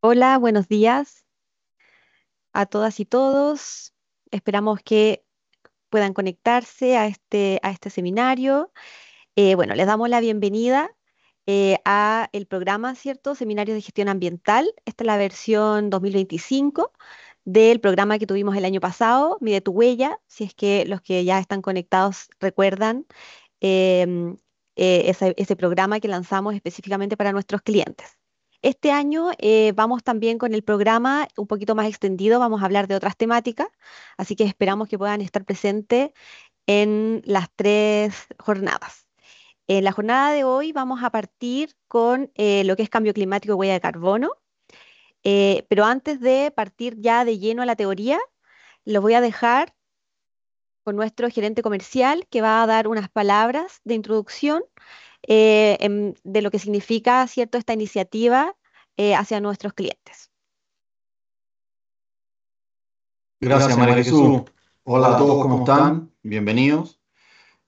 Hola, buenos días a todas y todos. Esperamos que puedan conectarse a este seminario. Bueno, les damos la bienvenida a el programa, ¿cierto? Seminario de Gestión Ambiental. Esta es la versión 2025 del programa que tuvimos el año pasado, Mide tu huella, si es que los que ya están conectados recuerdan em, ese programa que lanzamos específicamente para nuestros clientes. Este año vamos también con el programa un poquito más extendido, vamos a hablar de otras temáticas, así que esperamos que puedan estar presentes en las tres jornadas. En la jornada de hoy vamos a partir con lo que es cambio climático y huella de carbono, pero antes de partir ya de lleno a la teoría, los voy a dejar con nuestro gerente comercial que va a dar unas palabras de introducción de lo que significa, ¿cierto?, esta iniciativa hacia nuestros clientes. Gracias, María Jesús. Hola a todos, ¿cómo están? Bienvenidos.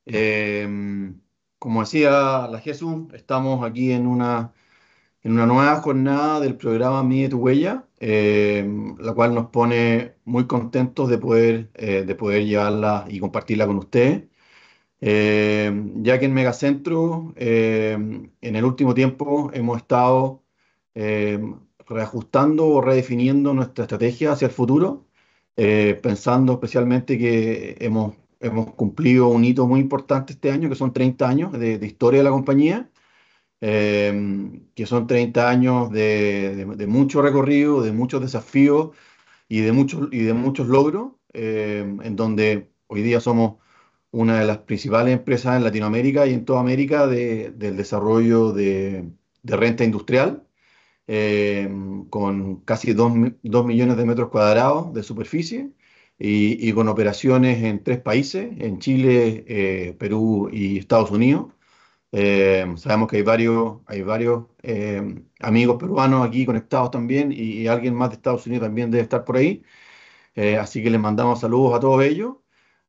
Eh, Como decía la Jesús, estamos aquí en una nueva jornada del programa Mide tu Huella, la cual nos pone muy contentos de poder llevarla y compartirla con ustedes. Ya que en Megacentro, en el último tiempo, hemos estado eh, reajustando o redefiniendo nuestra estrategia hacia el futuro, pensando especialmente que hemos cumplido un hito muy importante este año, que son 30 años de historia de la compañía, que son 30 años de mucho recorrido, de muchos desafíos y de muchos logros, en donde hoy día somos una de las principales empresas en Latinoamérica y en toda América del desarrollo de renta industrial, eh, con casi 2 millones de metros cuadrados de superficie y con operaciones en tres países, en Chile, Perú y Estados Unidos. Sabemos que hay varios amigos peruanos aquí conectados también y alguien más de Estados Unidos también debe estar por ahí. Así que les mandamos saludos a todos ellos.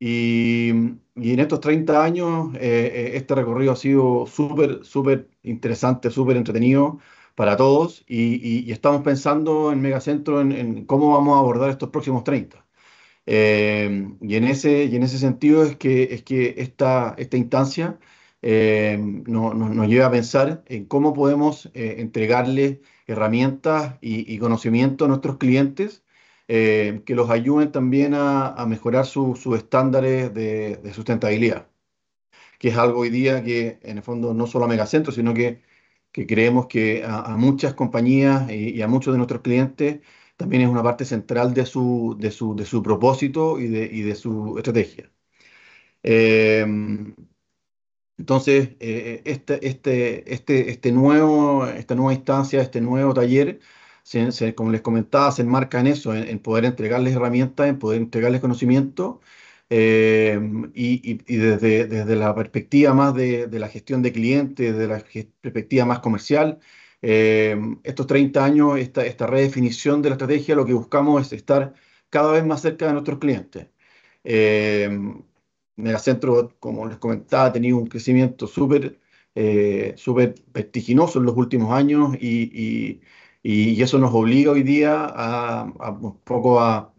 Y, y en estos 30 años, este recorrido ha sido súper, súper interesante, súper entretenido para todos. Y estamos pensando en Megacentro en cómo vamos a abordar estos próximos 30. Y en ese sentido es que esta instancia nos lleva a pensar en cómo podemos entregarles herramientas y conocimiento a nuestros clientes, que los ayuden también a mejorar sus estándares de sustentabilidad, que es algo hoy día que en el fondo no solo a Megacentro, sino que creemos que a muchas compañías y a muchos de nuestros clientes también es una parte central de su propósito y de su estrategia. Eh, entonces, esta nueva instancia, este nuevo taller, como les comentaba, se enmarca en eso, en poder entregarles herramientas, en poder entregarles conocimiento, eh, y desde la perspectiva más de la gestión de clientes, de la perspectiva más comercial, estos 30 años, esta redefinición de la estrategia, lo que buscamos es estar cada vez más cerca de nuestros clientes. Eh, Megacentro, como les comentaba, ha tenido un crecimiento súper vertiginoso en los últimos años y eso nos obliga hoy día a un poco a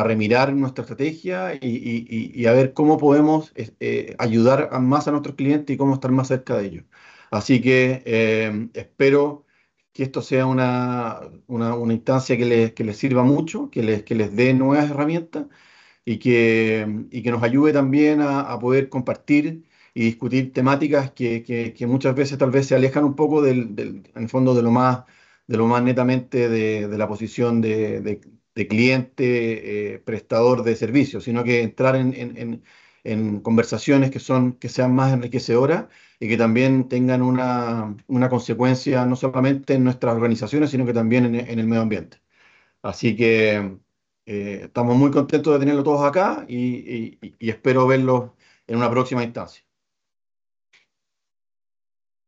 remirar nuestra estrategia y a ver cómo podemos ayudar más a nuestros clientes y cómo estar más cerca de ellos. Así que espero que esto sea una instancia que les sirva mucho, que les dé nuevas herramientas y que nos ayude también a poder compartir y discutir temáticas que muchas veces tal vez se alejan un poco en el fondo de lo más netamente de la posición de cliente, prestador de servicios, sino que entrar en conversaciones que sean más enriquecedoras y que también tengan una consecuencia no solamente en nuestras organizaciones, sino que también en el medio ambiente. Así que estamos muy contentos de tenerlos todos acá y espero verlos en una próxima instancia.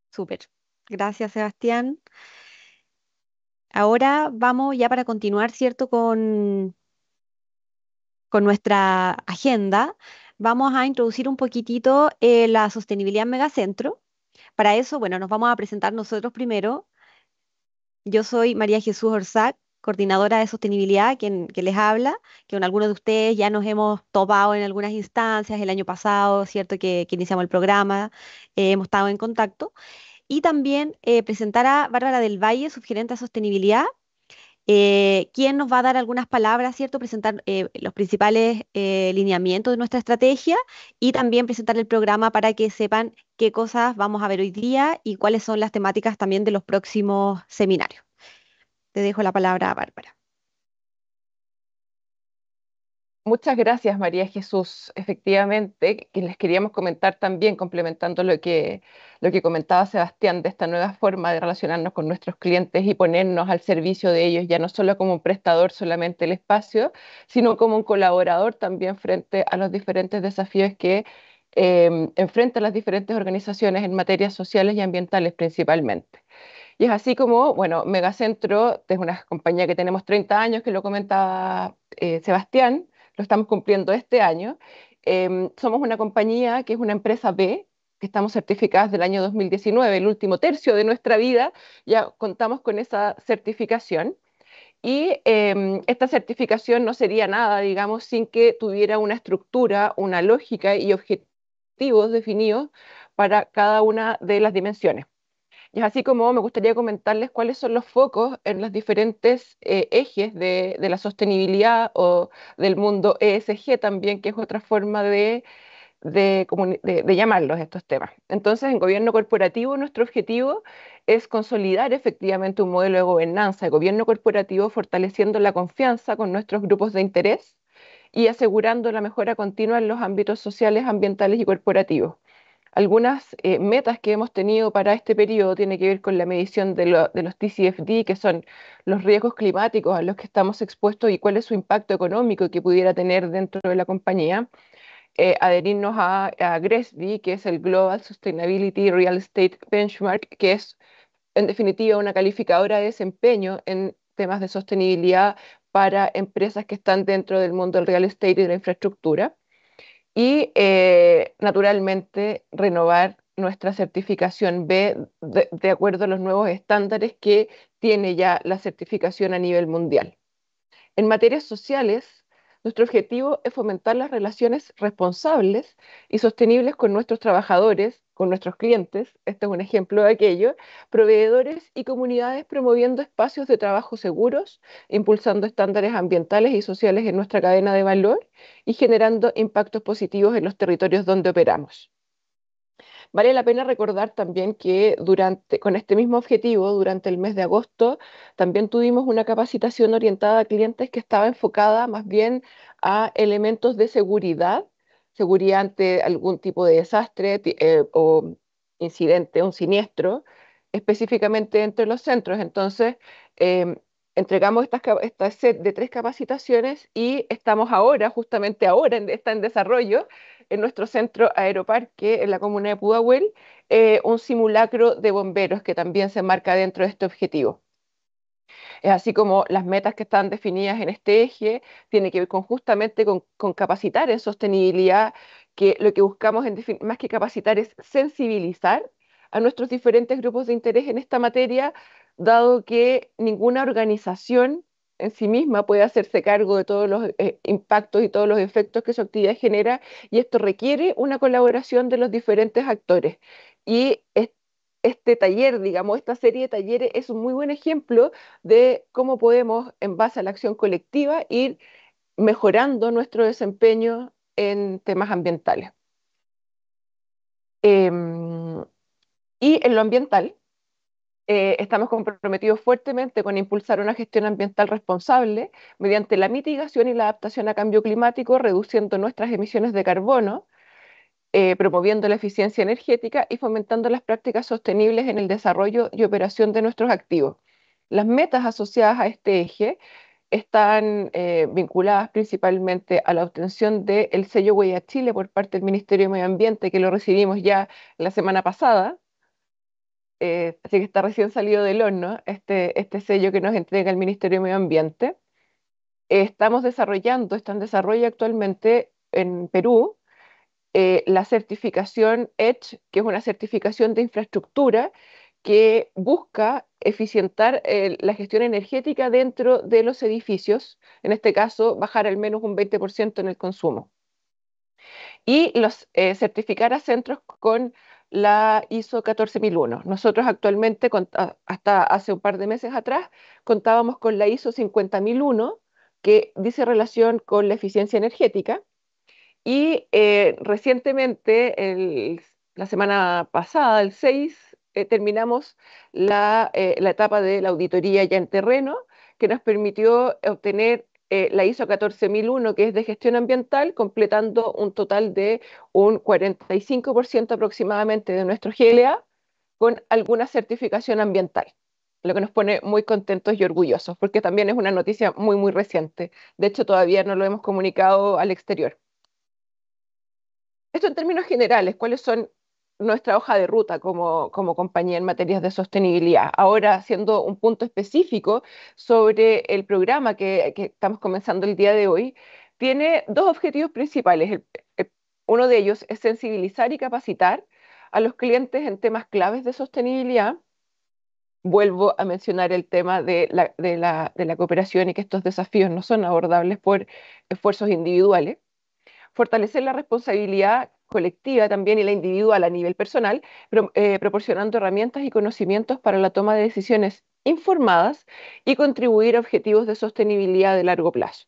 Súper. Gracias, Sebastián. Ahora vamos ya para continuar, ¿cierto? Con nuestra agenda. Vamos a introducir un poquitito la sostenibilidad en Megacentro. Para eso, bueno, nos vamos a presentar nosotros primero. Yo soy María Jesús Orzac, coordinadora de sostenibilidad, que les habla, que con algunos de ustedes ya nos hemos topado en algunas instancias el año pasado, ¿cierto? Que iniciamos el programa, hemos estado en contacto. Y también presentar a Bárbara del Valle, subgerente de sostenibilidad, quien nos va a dar algunas palabras, ¿cierto? Presentar los principales lineamientos de nuestra estrategia y también presentar el programa para que sepan qué cosas vamos a ver hoy día y cuáles son las temáticas también de los próximos seminarios. Te dejo la palabra a Bárbara. Muchas gracias, María Jesús. Efectivamente, que les queríamos comentar también, complementando lo que comentaba Sebastián, de esta nueva forma de relacionarnos con nuestros clientes y ponernos al servicio de ellos, ya no solo como un prestador solamente del espacio, sino como un colaborador también frente a los diferentes desafíos que enfrentan las diferentes organizaciones en materias sociales y ambientales principalmente. Y es así como, bueno, Megacentro es una compañía que tenemos 30 años, que lo comentaba Sebastián, lo estamos cumpliendo este año. Somos una compañía que es una empresa B, que estamos certificadas del año 2019, el último tercio de nuestra vida, ya contamos con esa certificación. Y esta certificación no sería nada, digamos, sin que tuviera una estructura, una lógica y objetivos definidos para cada una de las dimensiones. Y es así como me gustaría comentarles cuáles son los focos en los diferentes ejes de la sostenibilidad o del mundo ESG también, que es otra forma de llamarlos estos temas. Entonces, en gobierno corporativo, nuestro objetivo es consolidar efectivamente un modelo de gobernanza de gobierno corporativo, fortaleciendo la confianza con nuestros grupos de interés y asegurando la mejora continua en los ámbitos sociales, ambientales y corporativos. Algunas metas que hemos tenido para este periodo tienen que ver con la medición de los TCFD, que son los riesgos climáticos a los que estamos expuestos y cuál es su impacto económico que pudiera tener dentro de la compañía. Adherirnos a GRESB, que es el Global Sustainability Real Estate Benchmark, que es en definitiva una calificadora de desempeño en temas de sostenibilidad para empresas que están dentro del mundo del real estate y de la infraestructura y naturalmente renovar nuestra certificación B de acuerdo a los nuevos estándares que tiene ya la certificación a nivel mundial. En materias sociales, nuestro objetivo es fomentar las relaciones responsables y sostenibles con nuestros trabajadores, con nuestros clientes, este es un ejemplo de aquello, proveedores y comunidades promoviendo espacios de trabajo seguros, impulsando estándares ambientales y sociales en nuestra cadena de valor y generando impactos positivos en los territorios donde operamos. Vale la pena recordar también que con este mismo objetivo, durante el mes de agosto, también tuvimos una capacitación orientada a clientes que estaba enfocada más bien a elementos de seguridad, seguridad ante algún tipo de desastre o incidente, un siniestro, específicamente entre los centros. Entonces, em, entregamos esta set de 3 capacitaciones y estamos ahora, justamente ahora, está en desarrollo en nuestro centro Aeroparque, en la comuna de Pudahuel, un simulacro de bomberos que también se marca dentro de este objetivo. Es así como las metas que están definidas en este eje tienen que ver justamente con capacitar en sostenibilidad, que lo que buscamos más que capacitar es sensibilizar a nuestros diferentes grupos de interés en esta materia, dado que ninguna organización en sí misma puede hacerse cargo de todos los impactos y todos los efectos que su actividad genera, y esto requiere una colaboración de los diferentes actores. Y este taller, digamos, esta serie de talleres es un muy buen ejemplo de cómo podemos, en base a la acción colectiva, ir mejorando nuestro desempeño en temas ambientales. Em, y en lo ambiental, estamos comprometidos fuertemente con impulsar una gestión ambiental responsable mediante la mitigación y la adaptación a cambio climático, reduciendo nuestras emisiones de carbono, promoviendo la eficiencia energética y fomentando las prácticas sostenibles en el desarrollo y operación de nuestros activos. Las metas asociadas a este eje están vinculadas principalmente a la obtención del sello Huella Chile por parte del Ministerio de Medio Ambiente, que lo recibimos ya la semana pasada, así que está recién salido del horno este sello que nos entrega el Ministerio de Medio Ambiente. Está en desarrollo actualmente en Perú la certificación EDGE, que es una certificación de infraestructura que busca eficientar la gestión energética dentro de los edificios, en este caso bajar al menos un 20% en el consumo, y certificar a centros con la ISO 14001. Nosotros actualmente, hasta hace un par de meses atrás, contábamos con la ISO 50001, que dice relación con la eficiencia energética, y recientemente, la semana pasada, el 6, terminamos la etapa de la auditoría ya en terreno, que nos permitió obtener la ISO 14001, que es de gestión ambiental, completando un total de un 45% aproximadamente de nuestro GLA con alguna certificación ambiental, lo que nos pone muy contentos y orgullosos, porque también es una noticia muy, muy reciente. De hecho, todavía no lo hemos comunicado al exterior. Esto en términos generales, ¿cuáles son nuestra hoja de ruta como compañía en materias de sostenibilidad? Ahora, haciendo un punto específico sobre el programa que estamos comenzando el día de hoy, tiene dos objetivos principales. El- Uno de ellos es sensibilizar y capacitar a los clientes en temas claves de sostenibilidad. Vuelvo a mencionar el tema de la cooperación y que estos desafíos no son abordables por esfuerzos individuales. Fortalecer la responsabilidad colectiva también y la individual a nivel personal, proporcionando herramientas y conocimientos para la toma de decisiones informadas y contribuir a objetivos de sostenibilidad de largo plazo.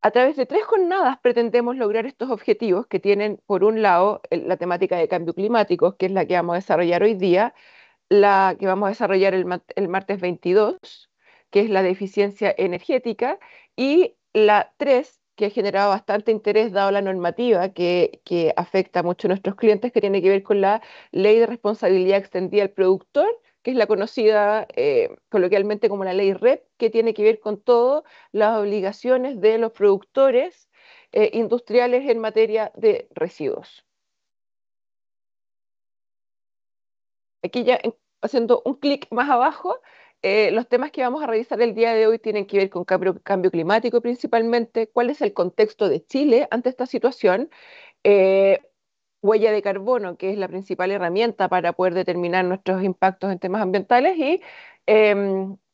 A través de 3 jornadas pretendemos lograr estos objetivos que tienen, por un lado, la temática de cambio climático, que es la que vamos a desarrollar hoy día, la que vamos a desarrollar el martes 22, que es la de eficiencia energética, y la 3, que ha generado bastante interés dado la normativa que afecta mucho a nuestros clientes, que tiene que ver con la ley de responsabilidad extendida al productor, que es la conocida coloquialmente como la ley REP, que tiene que ver con todas las obligaciones de los productores industriales en materia de residuos. Aquí ya haciendo un clic más abajo, los temas que vamos a revisar el día de hoy tienen que ver con cambio climático principalmente, cuál es el contexto de Chile ante esta situación, eh, huella de carbono, que es la principal herramienta para poder determinar nuestros impactos en temas ambientales, y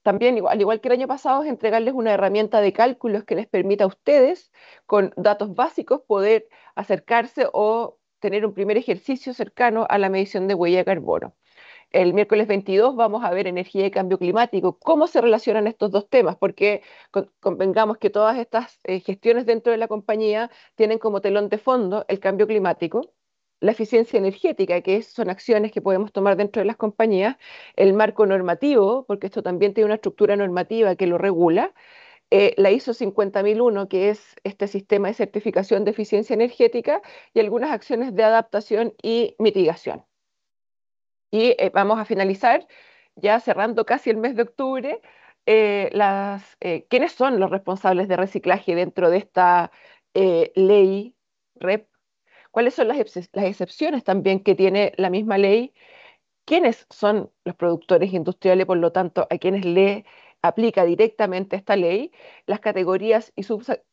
también, al igual que el año pasado, es entregarles una herramienta de cálculos que les permita a ustedes, con datos básicos, poder acercarse o tener un primer ejercicio cercano a la medición de huella de carbono. El miércoles 22 vamos a ver energía y cambio climático, cómo se relacionan estos dos temas, porque convengamos que todas estas gestiones dentro de la compañía tienen como telón de fondo el cambio climático, la eficiencia energética, que son acciones que podemos tomar dentro de las compañías, el marco normativo, porque esto también tiene una estructura normativa que lo regula, la ISO 50001, que es este sistema de certificación de eficiencia energética, y algunas acciones de adaptación y mitigación. Y vamos a finalizar, ya cerrando casi el mes de octubre, quiénes son los responsables de reciclaje dentro de esta ley REP, cuáles son las excepciones también que tiene la misma ley, quiénes son los productores industriales, por lo tanto, a quienes le aplica directamente esta ley, las categorías y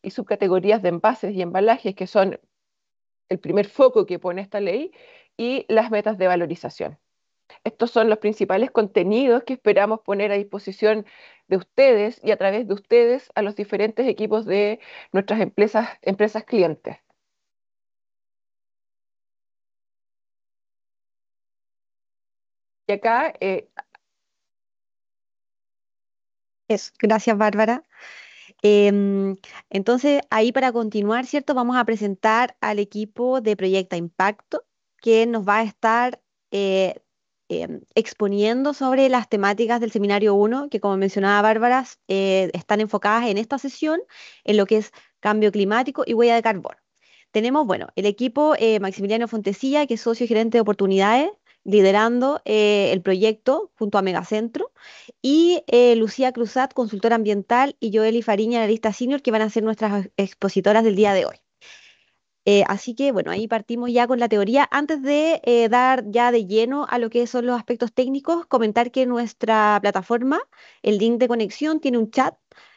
subcategorías de envases y embalajes, que son el primer foco que pone esta ley, y las metas de valorización. Estos son los principales contenidos que esperamos poner a disposición de ustedes y a través de ustedes a los diferentes equipos de nuestras empresas clientes. Y acá, Gracias, Bárbara. Em, entonces, ahí para continuar, ¿cierto? Vamos a presentar al equipo de Proyecta Impacto, que nos va a estar eh, exponiendo sobre las temáticas del seminario 1, que como mencionaba Bárbara, están enfocadas en esta sesión, en lo que es cambio climático y huella de carbono. Tenemos, bueno, el equipo Maximiliano Fontecilla, que es socio gerente de oportunidades, liderando el proyecto junto a Megacentro, y Lucía Cruzat, consultora ambiental, y Joely Fariña, analista senior, que van a ser nuestras expositoras del día de hoy. Así que, bueno, ahí partimos ya con la teoría. Antes de dar ya de lleno a lo que son los aspectos técnicos, comentar que nuestra plataforma, el link de conexión, tiene un chat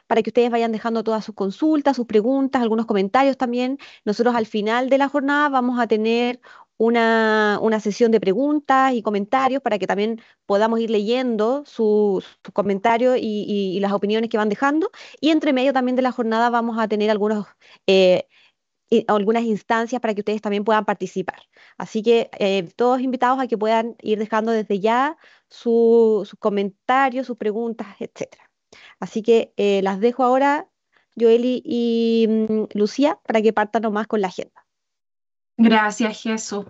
para que ustedes vayan dejando todas sus consultas, sus preguntas, algunos comentarios también. Nosotros al final de la jornada vamos a tener una sesión de preguntas y comentarios para que también podamos ir leyendo sus comentarios y las opiniones que van dejando. Y entre medio también de la jornada vamos a tener eh, algunas instancias para que ustedes también puedan participar. Así que todos invitados a que puedan ir dejando desde ya sus comentarios, sus preguntas, etcétera. Así que las dejo ahora, Joeli y Lucía, para que partan nomás con la agenda. Gracias, Jesús.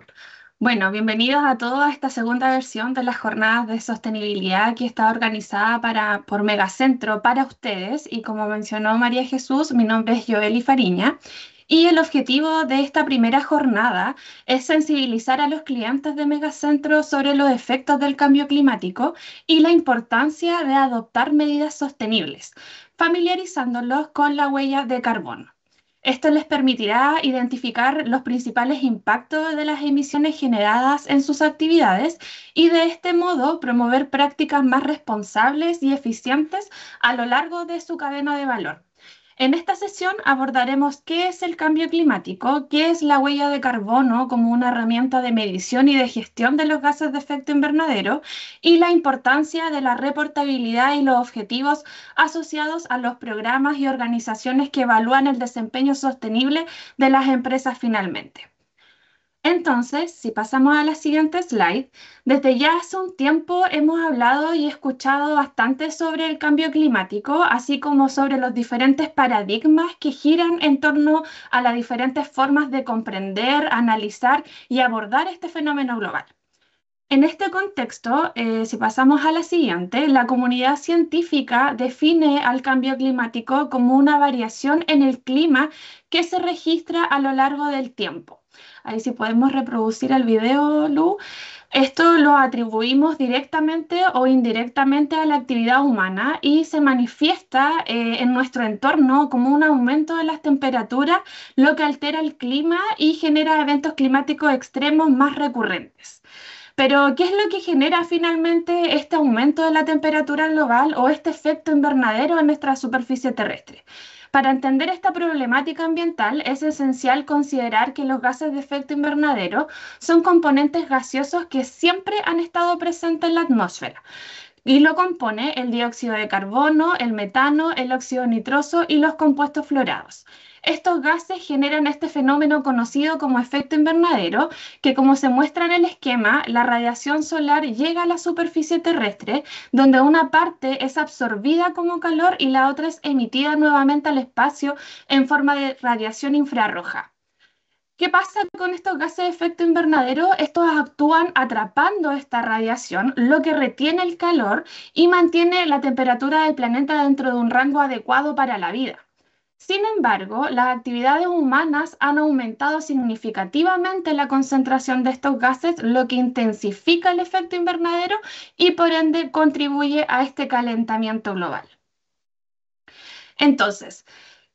Bueno, bienvenidos a todos a esta segunda versión de las jornadas de sostenibilidad que está organizada por Megacentro para ustedes. Y como mencionó María Jesús, mi nombre es Joely Fariña. Y el objetivo de esta primera jornada es sensibilizar a los clientes de Megacentro sobre los efectos del cambio climático y la importancia de adoptar medidas sostenibles, familiarizándolos con la huella de carbono. Esto les permitirá identificar los principales impactos de las emisiones generadas en sus actividades y de este modo promover prácticas más responsables y eficientes a lo largo de su cadena de valor. En esta sesión abordaremos qué es el cambio climático, qué es la huella de carbono como una herramienta de medición y de gestión de los gases de efecto invernadero y la importancia de la reportabilidad y los objetivos asociados a los programas y organizaciones que evalúan el desempeño sostenible de las empresas finalmente. Entonces, si pasamos a la siguiente slide, desde ya hace un tiempo hemos hablado y escuchado bastante sobre el cambio climático, así como sobre los diferentes paradigmas que giran en torno a las diferentes formas de comprender, analizar y abordar este fenómeno global. En este contexto, si pasamos a la siguiente, la comunidad científica define al cambio climático como una variación en el clima que se registra a lo largo del tiempo. Ahí sí podemos reproducir el video, Lu. Esto lo atribuimos directamente o indirectamente a la actividad humana y se manifiesta en nuestro entorno como un aumento de las temperaturas, lo que altera el clima y genera eventos climáticos extremos más recurrentes. Pero, ¿qué es lo que genera finalmente este aumento de la temperatura global o este efecto invernadero en nuestra superficie terrestre? Para entender esta problemática ambiental es esencial considerar que los gases de efecto invernadero son componentes gaseosos que siempre han estado presentes en la atmósfera. Y lo compone el dióxido de carbono, el metano, el óxido nitroso y los compuestos fluorados. Estos gases generan este fenómeno conocido como efecto invernadero, que como se muestra en el esquema, la radiación solar llega a la superficie terrestre, donde una parte es absorbida como calor y la otra es emitida nuevamente al espacio en forma de radiación infrarroja. ¿Qué pasa con estos gases de efecto invernadero? Estos actúan atrapando esta radiación, lo que retiene el calor y mantiene la temperatura del planeta dentro de un rango adecuado para la vida. Sin embargo, las actividades humanas han aumentado significativamente la concentración de estos gases, lo que intensifica el efecto invernadero y por ende contribuye a este calentamiento global. Entonces,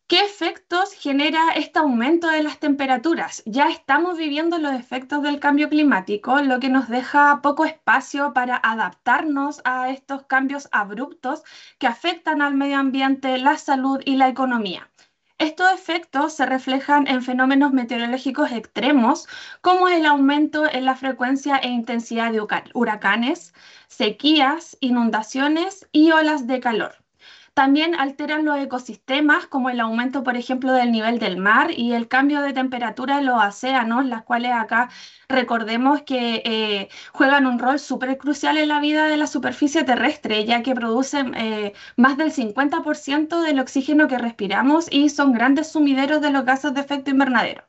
¿qué efectos genera este aumento de las temperaturas? Ya estamos viviendo los efectos del cambio climático, lo que nos deja poco espacio para adaptarnos a estos cambios abruptos que afectan al medio ambiente, la salud y la economía. Estos efectos se reflejan en fenómenos meteorológicos extremos, como el aumento en la frecuencia e intensidad de huracanes, sequías, inundaciones y olas de calor. También alteran los ecosistemas, como el aumento, por ejemplo, del nivel del mar y el cambio de temperatura en los océanos, las cuales acá recordemos que juegan un rol súper crucial en la vida de la superficie terrestre, ya que producen más del 50% del oxígeno que respiramos y son grandes sumideros de los gases de efecto invernadero.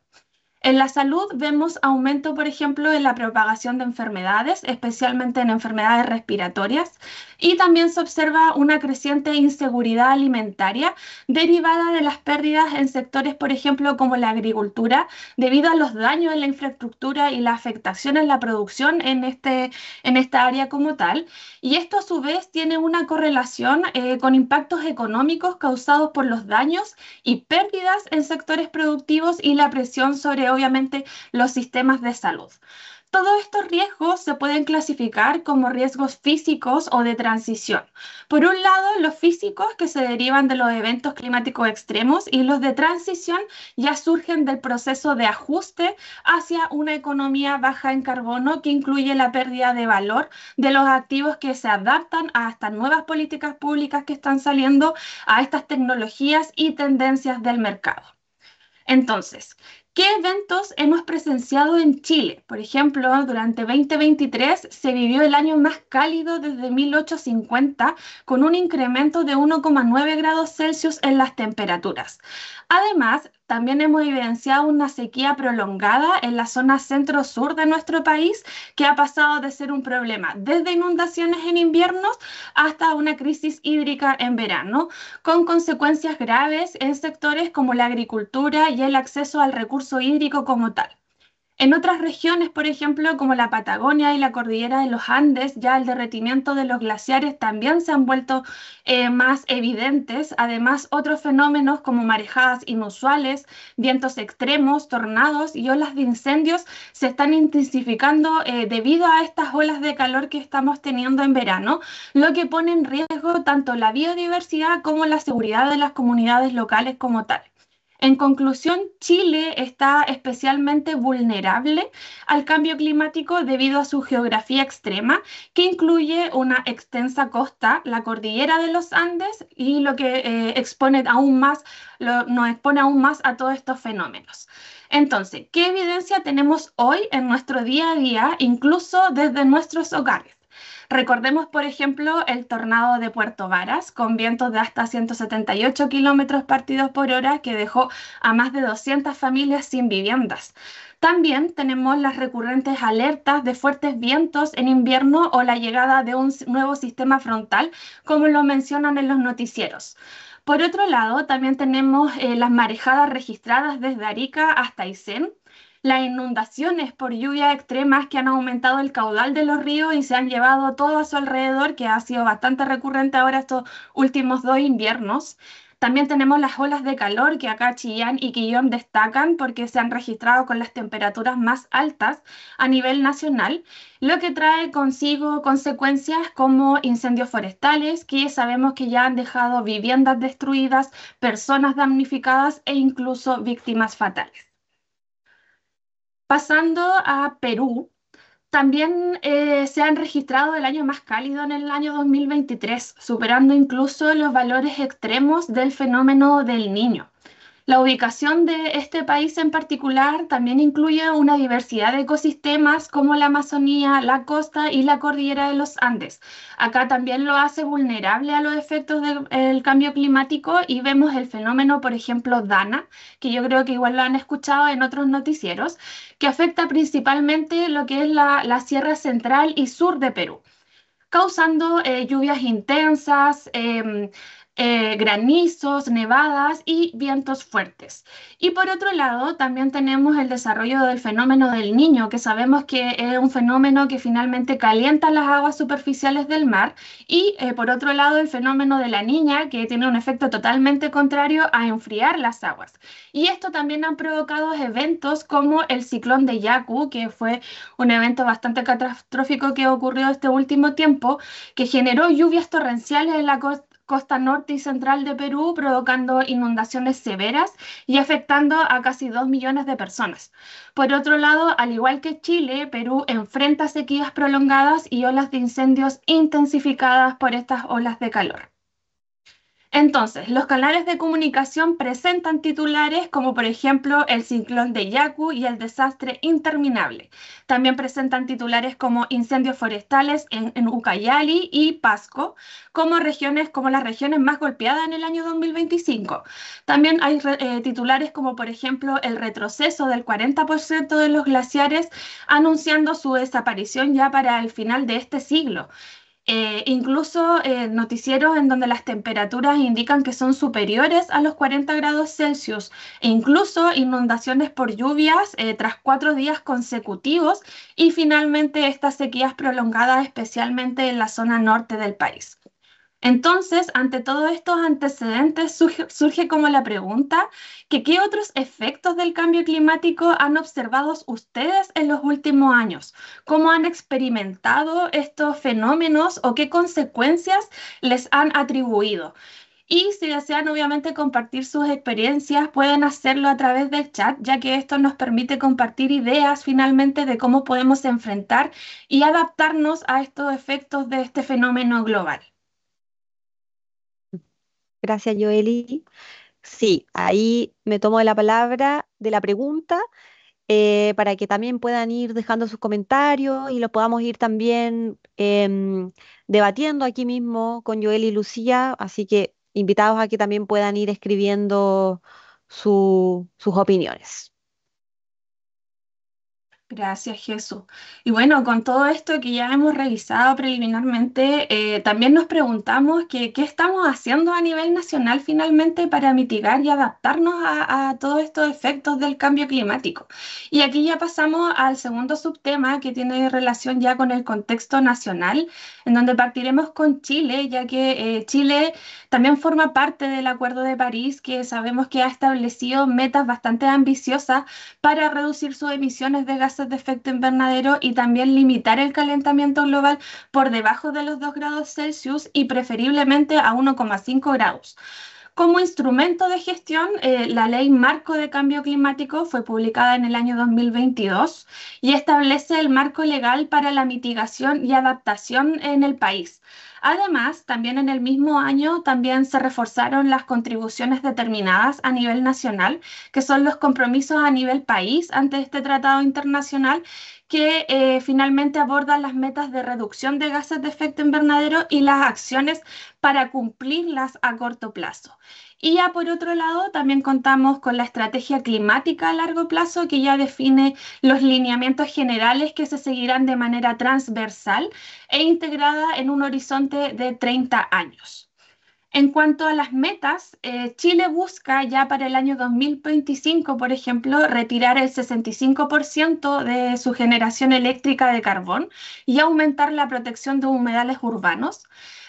En la salud vemos aumento, por ejemplo, en la propagación de enfermedades, especialmente en enfermedades respiratorias, y también se observa una creciente inseguridad alimentaria derivada de las pérdidas en sectores, por ejemplo, como la agricultura, debido a los daños en la infraestructura y la afectación en la producción en esta área como tal. Y esto a su vez tiene una correlación con impactos económicos causados por los daños y pérdidas en sectores productivos y la presión sobre de obviamente los sistemas de salud. Todos estos riesgos se pueden clasificar como riesgos físicos o de transición. Por un lado, los físicos que se derivan de los eventos climáticos extremos y los de transición ya surgen del proceso de ajuste hacia una economía baja en carbono que incluye la pérdida de valor de los activos que se adaptan a estas nuevas políticas públicas que están saliendo, a estas tecnologías y tendencias del mercado. Entonces, ¿qué eventos hemos presenciado en Chile? Por ejemplo, durante 2023 se vivió el año más cálido desde 1850, con un incremento de 1,9 grados Celsius en las temperaturas. Además, también hemos evidenciado una sequía prolongada en la zona centro-sur de nuestro país, que ha pasado de ser un problema desde inundaciones en inviernos hasta una crisis hídrica en verano, con consecuencias graves en sectores como la agricultura y el acceso al recurso hídrico como tal. En otras regiones, por ejemplo, como la Patagonia y la cordillera de los Andes, ya el derretimiento de los glaciares también se han vuelto más evidentes. Además, otros fenómenos como marejadas inusuales, vientos extremos, tornados y olas de incendios se están intensificando debido a estas olas de calor que estamos teniendo en verano, lo que pone en riesgo tanto la biodiversidad como la seguridad de las comunidades locales como tal. En conclusión, Chile está especialmente vulnerable al cambio climático debido a su geografía extrema, que incluye una extensa costa, la cordillera de los Andes, y lo que nos expone aún más a todos estos fenómenos. Entonces, ¿qué evidencia tenemos hoy en nuestro día a día, incluso desde nuestros hogares? Recordemos, por ejemplo, el tornado de Puerto Varas, con vientos de hasta 178 kilómetros partidos por hora, que dejó a más de 200 familias sin viviendas. También tenemos las recurrentes alertas de fuertes vientos en invierno o la llegada de un nuevo sistema frontal, como lo mencionan en los noticieros. Por otro lado, también tenemos las marejadas registradas desde Arica hasta Aysén, las inundaciones por lluvias extremas que han aumentado el caudal de los ríos y se han llevado todo a su alrededor, que ha sido bastante recurrente ahora estos últimos 2 inviernos. También tenemos las olas de calor que acá Chillán y Quillón destacan porque se han registrado con las temperaturas más altas a nivel nacional, lo que trae consigo consecuencias como incendios forestales, que sabemos que ya han dejado viviendas destruidas, personas damnificadas e incluso víctimas fatales. Pasando a Perú, también se han registrado el año más cálido en el año 2023, superando incluso los valores extremos del fenómeno del Niño. La ubicación de este país en particular también incluye una diversidad de ecosistemas como la Amazonía, la costa y la cordillera de los Andes. Acá también lo hace vulnerable a los efectos del cambio climático y vemos el fenómeno, por ejemplo, Dana, que yo creo que igual lo han escuchado en otros noticieros, que afecta principalmente lo que es la Sierra Central y Sur de Perú, causando lluvias intensas, granizos, nevadas y vientos fuertes. Y por otro lado, también tenemos el desarrollo del fenómeno del Niño, que sabemos que es un fenómeno que finalmente calienta las aguas superficiales del mar, y por otro lado, el fenómeno de la Niña, que tiene un efecto totalmente contrario a enfriar las aguas. Y esto también han provocado eventos como el ciclón de Yaku, que fue un evento bastante catastrófico que ocurrió este último tiempo, que generó lluvias torrenciales en la costa norte y central de Perú, provocando inundaciones severas y afectando a casi 2 millones de personas. Por otro lado, al igual que Chile, Perú enfrenta sequías prolongadas y olas de incendios intensificadas por estas olas de calor. Entonces, los canales de comunicación presentan titulares como por ejemplo el ciclón de Yaku y el desastre interminable. También presentan titulares como incendios forestales en Ucayali y Pasco, como las regiones más golpeadas en el año 2025. También hay titulares como por ejemplo el retroceso del 40% de los glaciares, anunciando su desaparición ya para el final de este siglo. Incluso noticieros en donde las temperaturas indican que son superiores a los 40 grados Celsius, e incluso inundaciones por lluvias tras 4 días consecutivos, y finalmente estas sequías prolongadas especialmente en la zona norte del país. Entonces, ante todos estos antecedentes, surge como la pregunta que ¿qué otros efectos del cambio climático han observado ustedes en los últimos años? ¿Cómo han experimentado estos fenómenos o qué consecuencias les han atribuido? Y si desean obviamente compartir sus experiencias, pueden hacerlo a través del chat, ya que esto nos permite compartir ideas finalmente de cómo podemos enfrentar y adaptarnos a estos efectos de este fenómeno global. Gracias, Joeli. Sí, ahí me tomo la palabra de la pregunta para que también puedan ir dejando sus comentarios y lo podamos ir también debatiendo aquí mismo con Joel y Lucía. Así que invitados a que también puedan ir escribiendo sus opiniones. Gracias, Jesús. Y bueno, con todo esto que ya hemos revisado preliminarmente, también nos preguntamos qué estamos haciendo a nivel nacional finalmente para mitigar y adaptarnos a todos estos efectos del cambio climático. Y aquí ya pasamos al segundo subtema que tiene relación ya con el contexto nacional, en donde partiremos con Chile, ya que Chile también forma parte del Acuerdo de París, que sabemos que ha establecido metas bastante ambiciosas para reducir sus emisiones de gases de efecto invernadero y también limitar el calentamiento global por debajo de los 2 grados Celsius y preferiblemente a 1,5 grados. Como instrumento de gestión, la Ley Marco de Cambio Climático fue publicada en el año 2022 y establece el marco legal para la mitigación y adaptación en el país. Además, también en el mismo año también se reforzaron las contribuciones determinadas a nivel nacional, que son los compromisos a nivel país ante este tratado internacional que finalmente abordan las metas de reducción de gases de efecto invernadero y las acciones para cumplirlas a corto plazo. Y ya por otro lado, también contamos con la estrategia climática a largo plazo que ya define los lineamientos generales que se seguirán de manera transversal e integrada en un horizonte de 30 años. En cuanto a las metas, Chile busca ya para el año 2025, por ejemplo, retirar el 65% de su generación eléctrica de carbón y aumentar la protección de humedales urbanos.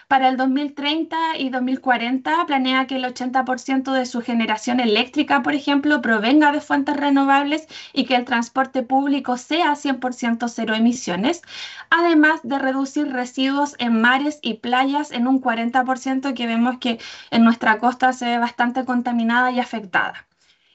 Para el 2030 y 2040 planea que el 80% de su generación eléctrica, por ejemplo, provenga de fuentes renovables y que el transporte público sea 100% cero emisiones, además de reducir residuos en mares y playas en un 40% que vemos que en nuestra costa se ve bastante contaminada y afectada.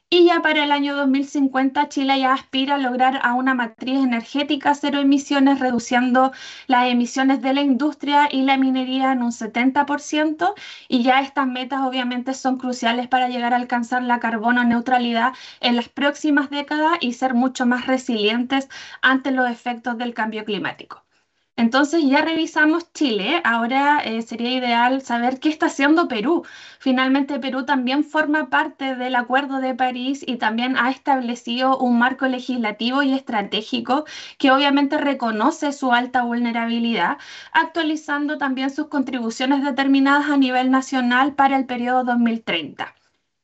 Y ya para el año 2050, Chile ya aspira a lograr a una matriz energética cero emisiones, reduciendo las emisiones de la industria y la minería en un 70%. Y ya estas metas obviamente son cruciales para llegar a alcanzar la carbono neutralidad en las próximas décadas y ser mucho más resilientes ante los efectos del cambio climático. Entonces ya revisamos Chile, ahora sería ideal saber qué está haciendo Perú. Finalmente Perú también forma parte del Acuerdo de París y también ha establecido un marco legislativo y estratégico que obviamente reconoce su alta vulnerabilidad, actualizando también sus contribuciones determinadas a nivel nacional para el periodo 2030.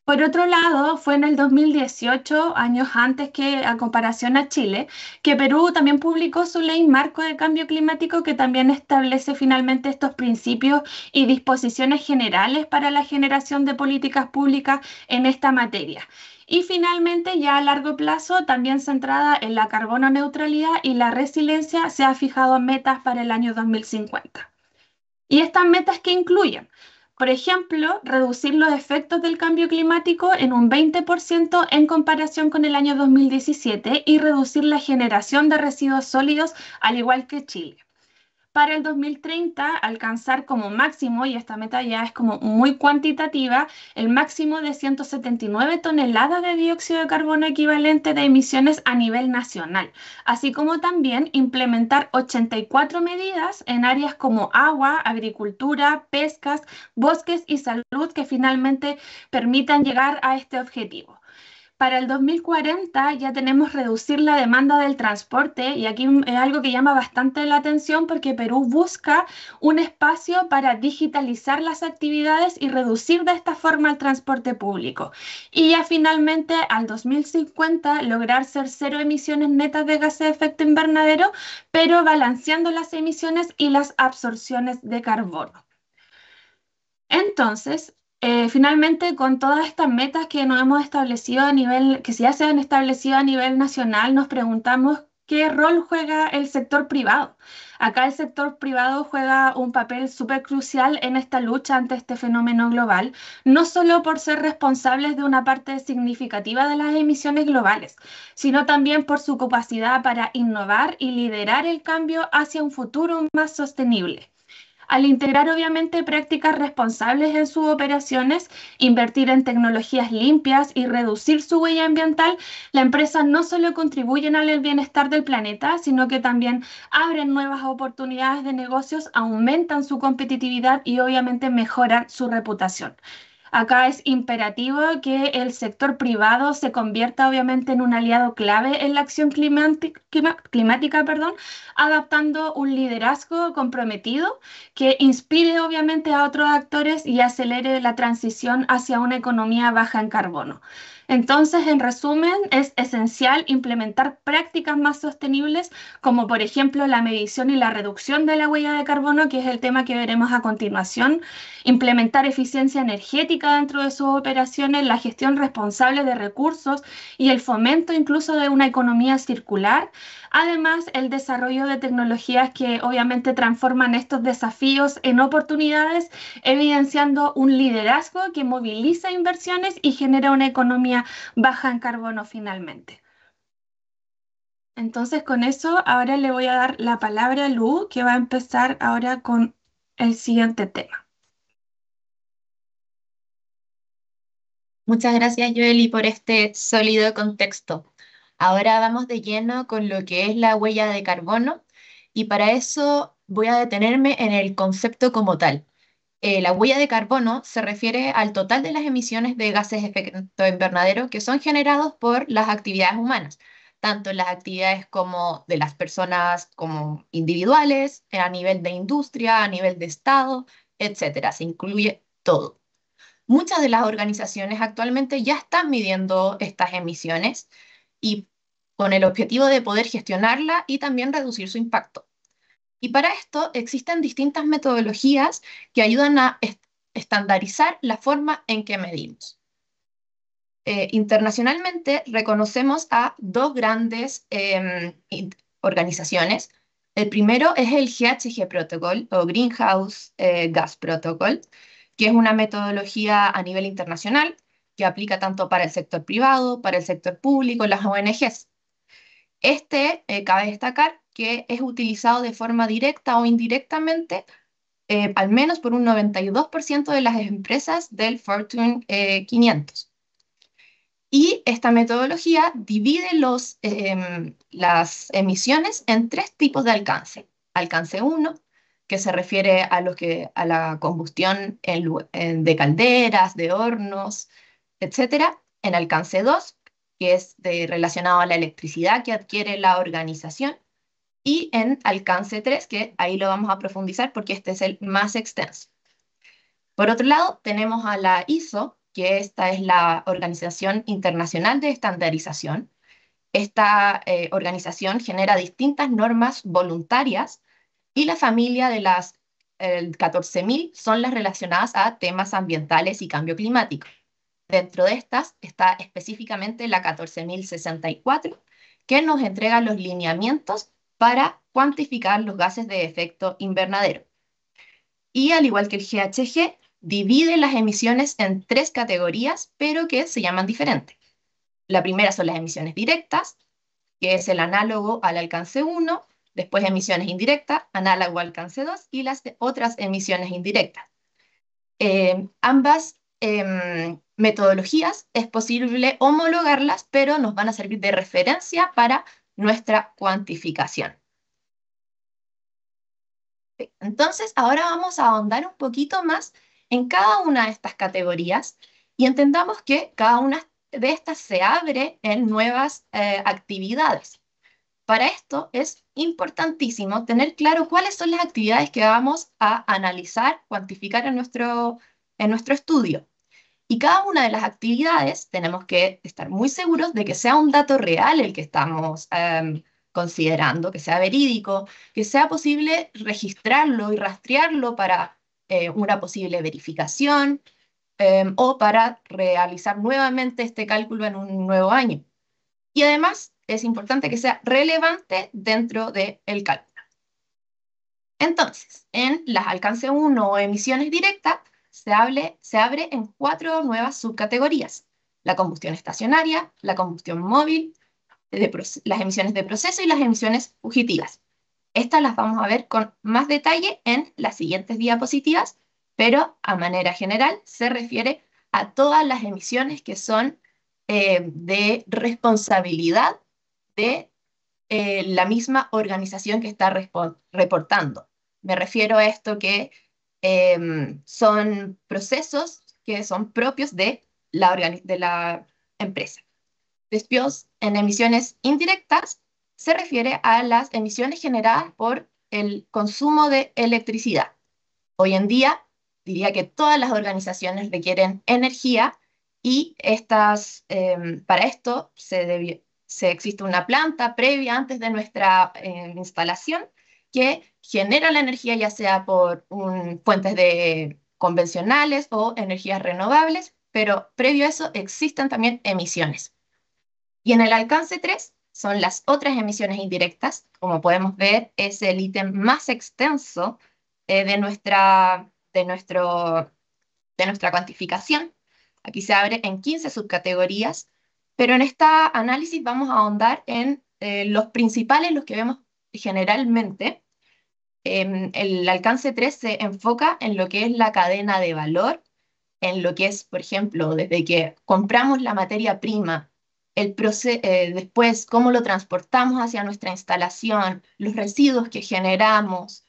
Por otro lado, fue en el 2018, años antes que a comparación a Chile, que Perú también publicó su ley marco de cambio climático que también establece finalmente estos principios y disposiciones generales para la generación de políticas públicas en esta materia. Y finalmente, ya a largo plazo, también centrada en la carbono neutralidad y la resiliencia, se ha fijado metas para el año 2050. Y estas metas que incluyen, por ejemplo, reducir los efectos del cambio climático en un 20% en comparación con el año 2017 y reducir la generación de residuos sólidos al igual que Chile. Para el 2030 alcanzar como máximo, y esta meta ya es como muy cuantitativa, el máximo de 179 toneladas de dióxido de carbono equivalente de emisiones a nivel nacional, así como también implementar 84 medidas en áreas como agua, agricultura, pescas, bosques y salud que finalmente permitan llegar a este objetivo. Para el 2040 ya tenemos reducir la demanda del transporte y aquí es algo que llama bastante la atención porque Perú busca un espacio para digitalizar las actividades y reducir de esta forma el transporte público. Y ya finalmente al 2050 lograr ser cero emisiones netas de gases de efecto invernadero, pero balanceando las emisiones y las absorciones de carbono. Entonces, finalmente, con todas estas metas que nos hemos establecido a nivel, que ya se han establecido a nivel nacional, nos preguntamos qué rol juega el sector privado. Acá el sector privado juega un papel súper crucial en esta lucha ante este fenómeno global, no solo por ser responsables de una parte significativa de las emisiones globales, sino también por su capacidad para innovar y liderar el cambio hacia un futuro más sostenible. Al integrar obviamente prácticas responsables en sus operaciones, invertir en tecnologías limpias y reducir su huella ambiental, la empresa no solo contribuyen al bienestar del planeta, sino que también abren nuevas oportunidades de negocios, aumentan su competitividad y obviamente mejoran su reputación. Acá es imperativo que el sector privado se convierta obviamente en un aliado clave en la acción climática, perdón, adaptando un liderazgo comprometido que inspire obviamente a otros actores y acelere la transición hacia una economía baja en carbono. Entonces, en resumen, es esencial implementar prácticas más sostenibles, como por ejemplo la medición y la reducción de la huella de carbono, que es el tema que veremos a continuación, implementar eficiencia energética dentro de sus operaciones, la gestión responsable de recursos y el fomento incluso de una economía circular. Además, el desarrollo de tecnologías que obviamente transforman estos desafíos en oportunidades, evidenciando un liderazgo que moviliza inversiones y genera una economía baja en carbono finalmente. Entonces, con eso, ahora le voy a dar la palabra a Lu, que va a empezar ahora con el siguiente tema. Muchas gracias, Joely, por este sólido contexto. Ahora vamos de lleno con lo que es la huella de carbono y para eso voy a detenerme en el concepto como tal. La huella de carbono se refiere al total de las emisiones de gases de efecto invernadero que son generados por las actividades humanas, tanto las actividades como de las personas como individuales, a nivel de industria, a nivel de Estado, etcétera. Se incluye todo. Muchas de las organizaciones actualmente ya están midiendo estas emisiones y con el objetivo de poder gestionarla y también reducir su impacto. Y para esto existen distintas metodologías que ayudan a estandarizar la forma en que medimos. Internacionalmente reconocemos a dos grandes organizaciones. El primero es el GHG Protocol o Greenhouse Gas Protocol, que es una metodología a nivel internacional que aplica tanto para el sector privado, para el sector público, las ONGs. Cabe destacar que es utilizado de forma directa o indirectamente, al menos por un 92% de las empresas del Fortune 500. Y esta metodología divide las emisiones en tres tipos de alcance. Alcance 1, que se refiere a la combustión de calderas, de hornos, etc. En alcance 2, que es relacionado a la electricidad que adquiere la organización. Y en alcance 3, que ahí lo vamos a profundizar porque este es el más extenso. Por otro lado, tenemos a la ISO, que esta es la Organización Internacional de Estandarización. Esta organización genera distintas normas voluntarias y la familia de las 14.000 son las relacionadas a temas ambientales y cambio climático. Dentro de estas está específicamente la 14.064, que nos entrega los lineamientos para cuantificar los gases de efecto invernadero. Y al igual que el GHG, divide las emisiones en tres categorías, pero que se llaman diferentes. La primera son las emisiones directas, que es el análogo al alcance 1, después emisiones indirectas, análogo al alcance 2, y las otras emisiones indirectas. Ambas metodologías es posible homologarlas, pero nos van a servir de referencia para nuestra cuantificación. Entonces, ahora vamos a ahondar un poquito más en cada una de estas categorías y entendamos que cada una de estas se abre en nuevas actividades. Para esto es importantísimo tener claro cuáles son las actividades que vamos a analizar, cuantificar en nuestro estudio. Y cada una de las actividades tenemos que estar muy seguros de que sea un dato real el que estamos considerando, que sea verídico, que sea posible registrarlo y rastrearlo para una posible verificación o para realizar nuevamente este cálculo en un nuevo año. Y además es importante que sea relevante dentro del cálculo. Entonces, en las alcance 1 o emisiones directas, se abre en 4 nuevas subcategorías: la combustión estacionaria, la combustión móvil, las emisiones de proceso y las emisiones fugitivas. Estas las vamos a ver con más detalle en las siguientes diapositivas, pero a manera general se refiere a todas las emisiones que son de responsabilidad de la misma organización que está reportando. Me refiero a esto que son procesos que son propios de la empresa. Después, en emisiones indirectas, se refiere a las emisiones generadas por el consumo de electricidad. Hoy en día, diría que todas las organizaciones requieren energía y para esto existe una planta previa antes de nuestra instalación que genera la energía ya sea por fuentes convencionales o energías renovables, pero previo a eso existen también emisiones. Y en el alcance 3 son las otras emisiones indirectas. Como podemos ver, es el ítem más extenso de nuestra cuantificación. Aquí se abre en 15 subcategorías, pero en este análisis vamos a ahondar en los principales, los que vemos generalmente. El alcance 3 se enfoca en lo que es la cadena de valor, en lo que es, por ejemplo, desde que compramos la materia prima, después cómo lo transportamos hacia nuestra instalación, los residuos que generamos.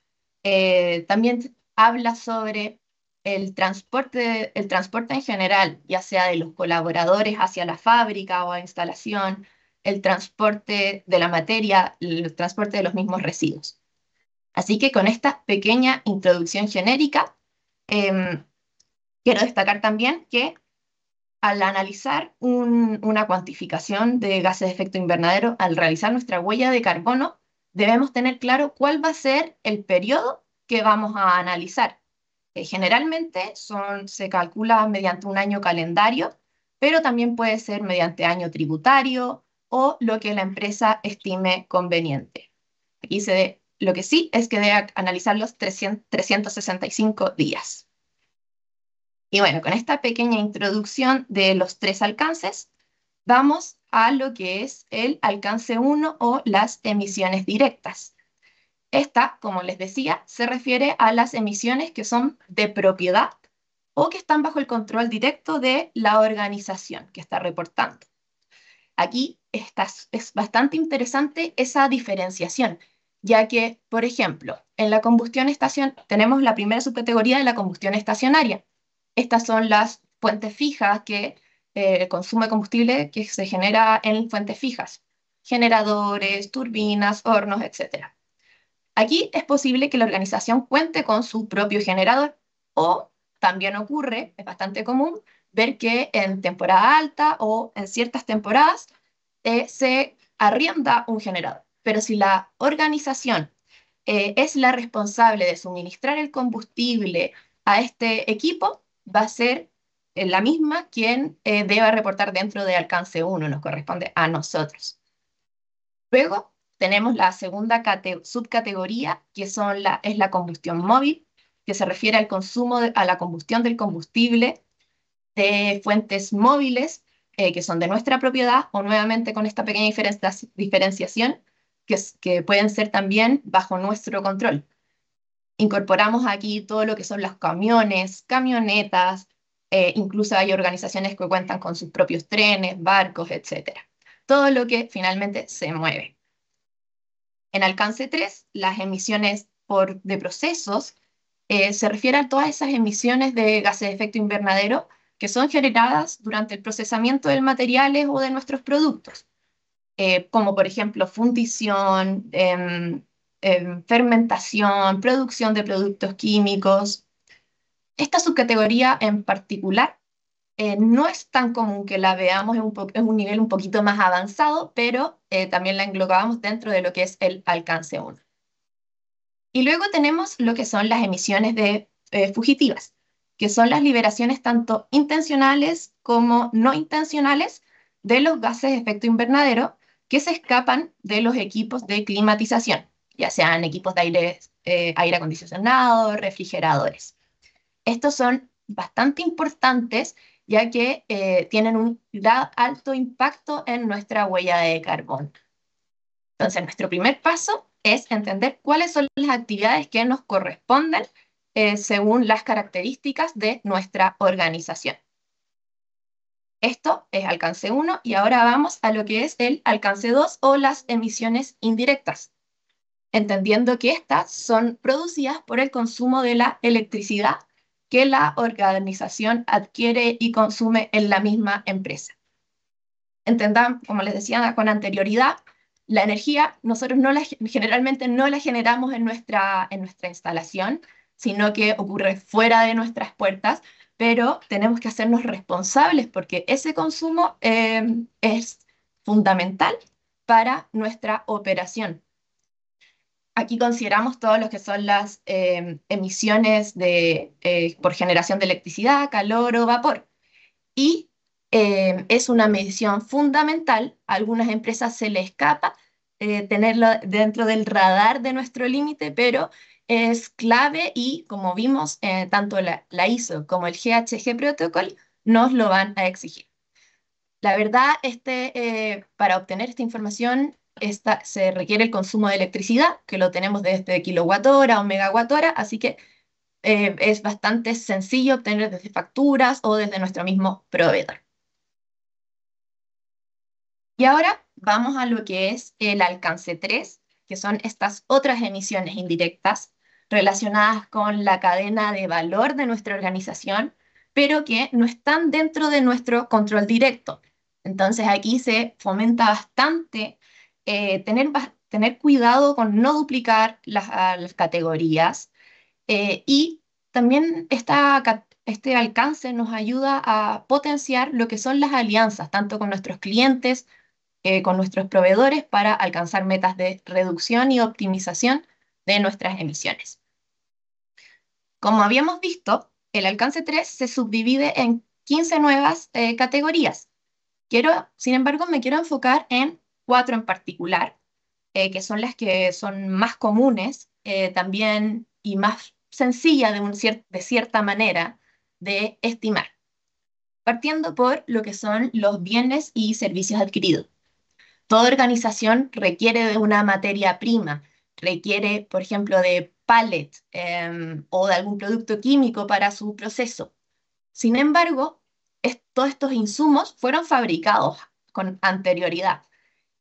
También habla sobre el transporte en general, ya sea de los colaboradores hacia la fábrica o a instalación, el transporte de la materia, el transporte de los mismos residuos. Así que con esta pequeña introducción genérica, quiero destacar también que al analizar una cuantificación de gases de efecto invernadero, al realizar nuestra huella de carbono, debemos tener claro cuál va a ser el periodo que vamos a analizar. Generalmente se calcula mediante un año calendario, pero también puede ser mediante año tributario o lo que la empresa estime conveniente. Aquí lo que sí es que debe analizar los 365 días. Y bueno, con esta pequeña introducción de los 3 alcances, vamos a lo que es el alcance 1 o las emisiones directas. Esta, como les decía, se refiere a las emisiones que son de propiedad o que están bajo el control directo de la organización que está reportando. Aquí es bastante interesante esa diferenciación, ya que, por ejemplo, en la combustión tenemos la primera subcategoría de la combustión estacionaria. Estas son las fuentes fijas el consumo de combustible que se genera en fuentes fijas, generadores, turbinas, hornos, etc. Aquí es posible que la organización cuente con su propio generador o también ocurre, es bastante común, ver que en temporada alta o en ciertas temporadas se arrienda un generador. Pero si la organización es la responsable de suministrar el combustible a este equipo, va a ser la misma quien deba reportar dentro de alcance 1, nos corresponde a nosotros. Luego tenemos la segunda subcategoría, que es la combustión móvil, que se refiere al a la combustión del combustible de fuentes móviles que son de nuestra propiedad, o nuevamente con esta pequeña diferenciación, que pueden ser también bajo nuestro control. Incorporamos aquí todo lo que son los camiones, camionetas, incluso hay organizaciones que cuentan con sus propios trenes, barcos, etc. Todo lo que finalmente se mueve. En alcance 3, las emisiones de procesos se refiere a todas esas emisiones de gases de efecto invernadero que son generadas durante el procesamiento de materiales o de nuestros productos, como por ejemplo fundición, fermentación, producción de productos químicos. Esta subcategoría en particular no es tan común que la veamos en un nivel un poquito más avanzado, pero también la englobamos dentro de lo que es el alcance 1. Y luego tenemos lo que son las emisiones de fugitivas, que son las liberaciones tanto intencionales como no intencionales de los gases de efecto invernadero que se escapan de los equipos de climatización, ya sean equipos de aire acondicionado, refrigeradores. Estos son bastante importantes ya que tienen un alto impacto en nuestra huella de carbono. Entonces, nuestro primer paso es entender cuáles son las actividades que nos corresponden según las características de nuestra organización. Esto es alcance 1 y ahora vamos a lo que es el alcance 2 o las emisiones indirectas, entendiendo que estas son producidas por el consumo de la electricidad que la organización adquiere y consume en la misma empresa. Entendan, como les decía con anterioridad, la energía nosotros generalmente no la generamos en nuestra instalación, sino que ocurre fuera de nuestras puertas, pero tenemos que hacernos responsables porque ese consumo es fundamental para nuestra operación. Aquí consideramos todo lo que son las emisiones por generación de electricidad, calor o vapor. Y es una medición fundamental. A algunas empresas se les escapa tenerlo dentro del radar de nuestro límite, pero es clave y como vimos, tanto la ISO como el GHG Protocol nos lo van a exigir. La verdad, para obtener esta información se requiere el consumo de electricidad, que lo tenemos desde kilowatt-hora o megawatt-hora, así que es bastante sencillo obtener desde facturas o desde nuestro mismo proveedor. Y ahora vamos a lo que es el alcance 3, que son estas otras emisiones indirectas relacionadas con la cadena de valor de nuestra organización, pero que no están dentro de nuestro control directo. Entonces aquí se fomenta bastante tener cuidado con no duplicar las categorías y también este alcance nos ayuda a potenciar lo que son las alianzas, tanto con nuestros clientes, con nuestros proveedores, para alcanzar metas de reducción y optimización de nuestras emisiones. Como habíamos visto, el alcance 3 se subdivide en 15 nuevas categorías. Sin embargo, me quiero enfocar en 4 en particular, que son las que son más comunes también y más sencilla de cierta manera de estimar, partiendo por lo que son los bienes y servicios adquiridos. Toda organización requiere de una materia prima, requiere, por ejemplo, de pallet o de algún producto químico para su proceso. Sin embargo, todos estos insumos fueron fabricados con anterioridad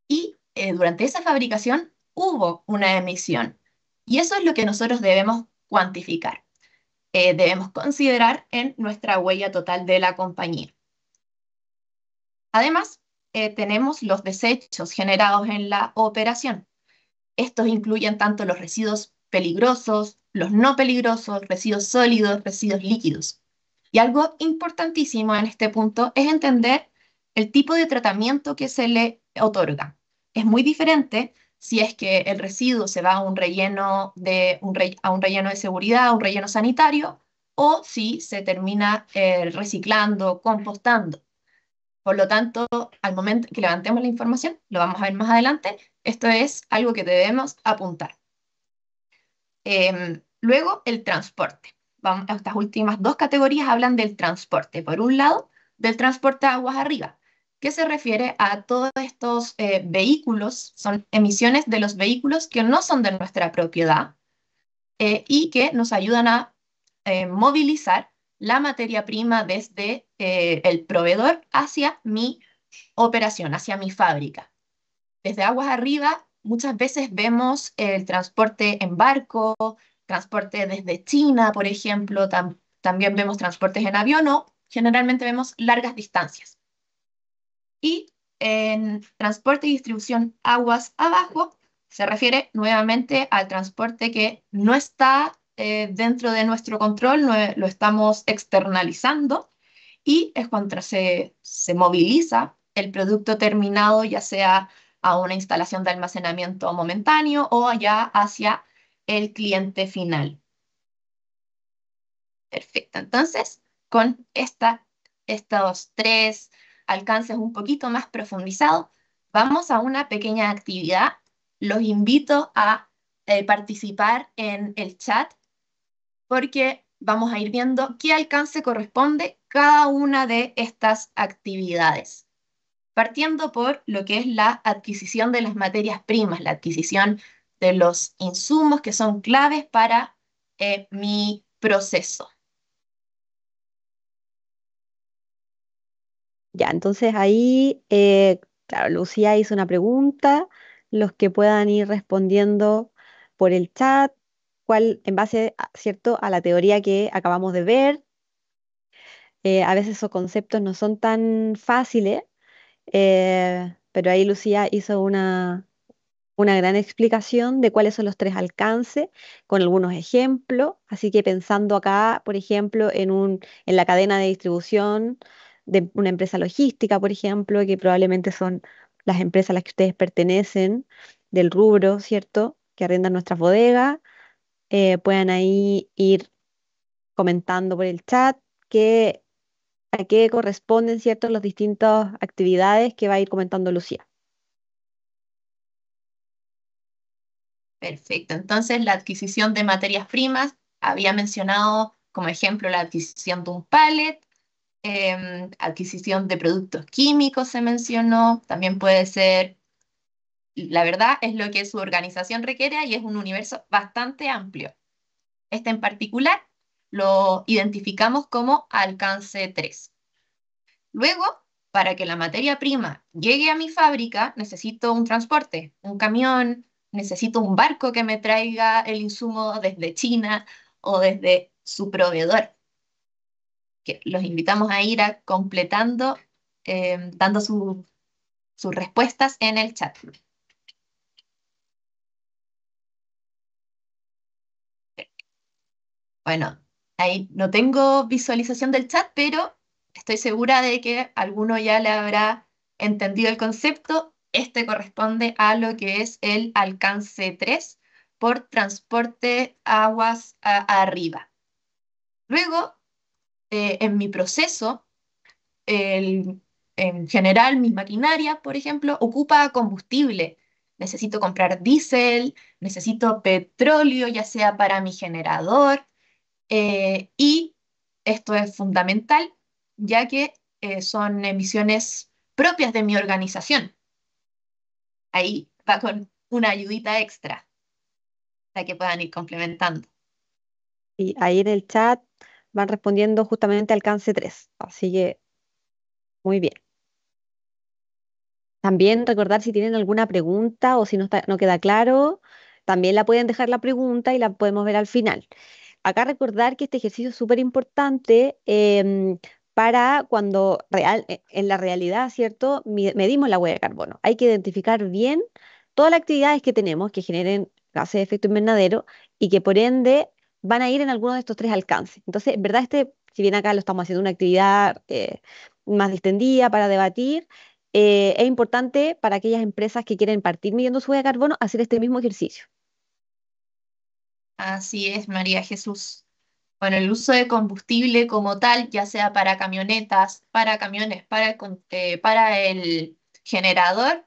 y durante esa fabricación hubo una emisión. Y eso es lo que nosotros debemos cuantificar. Debemos considerar en nuestra huella total de la compañía. Además, tenemos los desechos generados en la operación. Estos incluyen tanto los residuos peligrosos, los no peligrosos, residuos sólidos, residuos líquidos. Y algo importantísimo en este punto es entender el tipo de tratamiento que se le otorga. Es muy diferente si es que el residuo se va a un relleno de seguridad, a un relleno sanitario, o si se termina reciclando, compostando. Por lo tanto, al momento que levantemos la información, lo vamos a ver más adelante, esto es algo que debemos apuntar. Luego, el transporte. Estas últimas 2 categorías hablan del transporte. Por un lado, del transporte de aguas arriba, que se refiere a todos estos vehículos, son emisiones de los vehículos que no son de nuestra propiedad y que nos ayudan a movilizar la materia prima desde el proveedor hacia mi operación, hacia mi fábrica. Desde aguas arriba, muchas veces vemos el transporte en barco, transporte desde China, por ejemplo, también vemos transportes en avión o generalmente vemos largas distancias. Y en transporte y distribución aguas abajo, se refiere nuevamente al transporte que no está dentro de nuestro control, lo estamos externalizando, y es cuando se moviliza el producto terminado, ya sea a una instalación de almacenamiento momentáneo o allá hacia el cliente final. Perfecto. Entonces, con estos tres alcances un poquito más profundizados, vamos a una pequeña actividad. Los invito a participar en el chat porque vamos a ir viendo qué alcance corresponde cada una de estas actividades. Partiendo por lo que es la adquisición de las materias primas, la adquisición de los insumos que son claves para mi proceso. Ya, entonces ahí, claro, Lucía hizo una pregunta, los que puedan ir respondiendo por el chat, cuál, en base, ¿cierto?, a la teoría que acabamos de ver. A veces esos conceptos no son tan fáciles, pero ahí Lucía hizo una gran explicación de cuáles son los tres alcances, con algunos ejemplos. Así que pensando acá, por ejemplo, en la cadena de distribución de una empresa logística, por ejemplo, que probablemente son las empresas a las que ustedes pertenecen, del rubro, ¿cierto? Que arrendan nuestras bodegas, puedan ahí ir comentando por el chat que, a qué corresponden, ¿cierto?, las distintas actividades que va a ir comentando Lucía. Perfecto. Entonces, la adquisición de materias primas, había mencionado como ejemplo la adquisición de un pallet, adquisición de productos químicos se mencionó, también puede ser, la verdad es lo que su organización requiere y es un universo bastante amplio. Este en particular lo identificamos como alcance 3. Luego, para que la materia prima llegue a mi fábrica, necesito un transporte, un camión, necesito un barco que me traiga el insumo desde China o desde su proveedor. Que los invitamos a ir completando, dando sus respuestas en el chat. Bueno, ahí no tengo visualización del chat, pero estoy segura de que alguno ya le habrá entendido el concepto. Este corresponde a lo que es el alcance 3 por transporte aguas arriba. Luego, en mi proceso, en general, mis maquinarias, por ejemplo, ocupa combustible. Necesito comprar diésel, necesito petróleo, ya sea para mi generador, y esto es fundamental, ya que son emisiones propias de mi organización. Ahí va con una ayudita extra para que puedan ir complementando. Y ahí en el chat van respondiendo justamente alcance 3. Así que muy bien. También recordar si tienen alguna pregunta o si no queda claro, también la pueden dejar la pregunta y la podemos ver al final. Acá recordar que este ejercicio es súper importante para cuando en la realidad, ¿cierto? Medimos la huella de carbono. Hay que identificar bien todas las actividades que tenemos que generen gases de efecto invernadero y que por ende van a ir en alguno de estos tres alcances. Entonces, en verdad, si bien acá lo estamos haciendo una actividad más distendida para debatir, es importante para aquellas empresas que quieren partir midiendo su huella de carbono hacer este mismo ejercicio. Así es, María Jesús. Bueno, el uso de combustible como tal, ya sea para camionetas, para camiones, para el generador,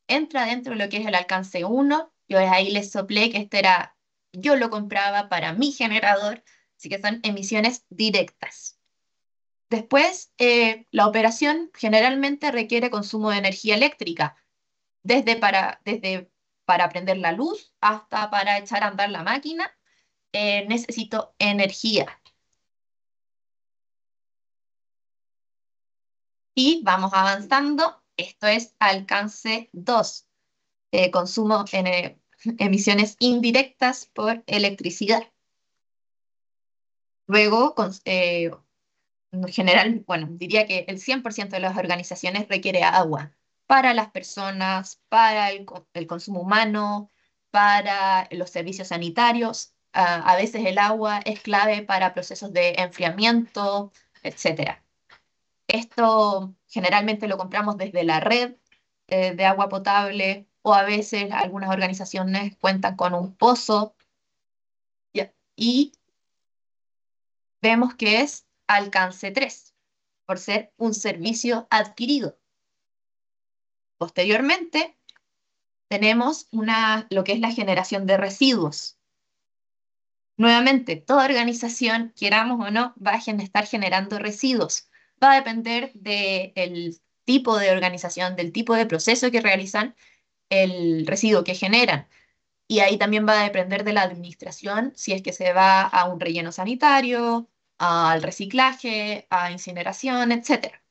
entra dentro de lo que es el alcance 1. Yo ahí les soplé que yo lo compraba para mi generador, así que son emisiones directas. Después, la operación generalmente requiere consumo de energía eléctrica, desde para prender la luz hasta para echar a andar la máquina. Necesito energía. Y vamos avanzando. Esto es alcance 2, consumo en emisiones indirectas por electricidad. Luego, en general, bueno, diría que el 100% de las organizaciones requiere agua para las personas, para el consumo humano, para los servicios sanitarios. A veces el agua es clave para procesos de enfriamiento, etcétera. Esto generalmente lo compramos desde la red de agua potable o a veces algunas organizaciones cuentan con un pozo. ¿Ya? Y vemos que es alcance 3, por ser un servicio adquirido. Posteriormente, tenemos lo que es la generación de residuos. Nuevamente, toda organización, queramos o no, va a estar generando residuos. Va a depender del tipo de organización, del tipo de proceso que realizan, el residuo que generan. Y ahí también va a depender de la administración, si es que se va a un relleno sanitario, al reciclaje, a incineración, etcétera.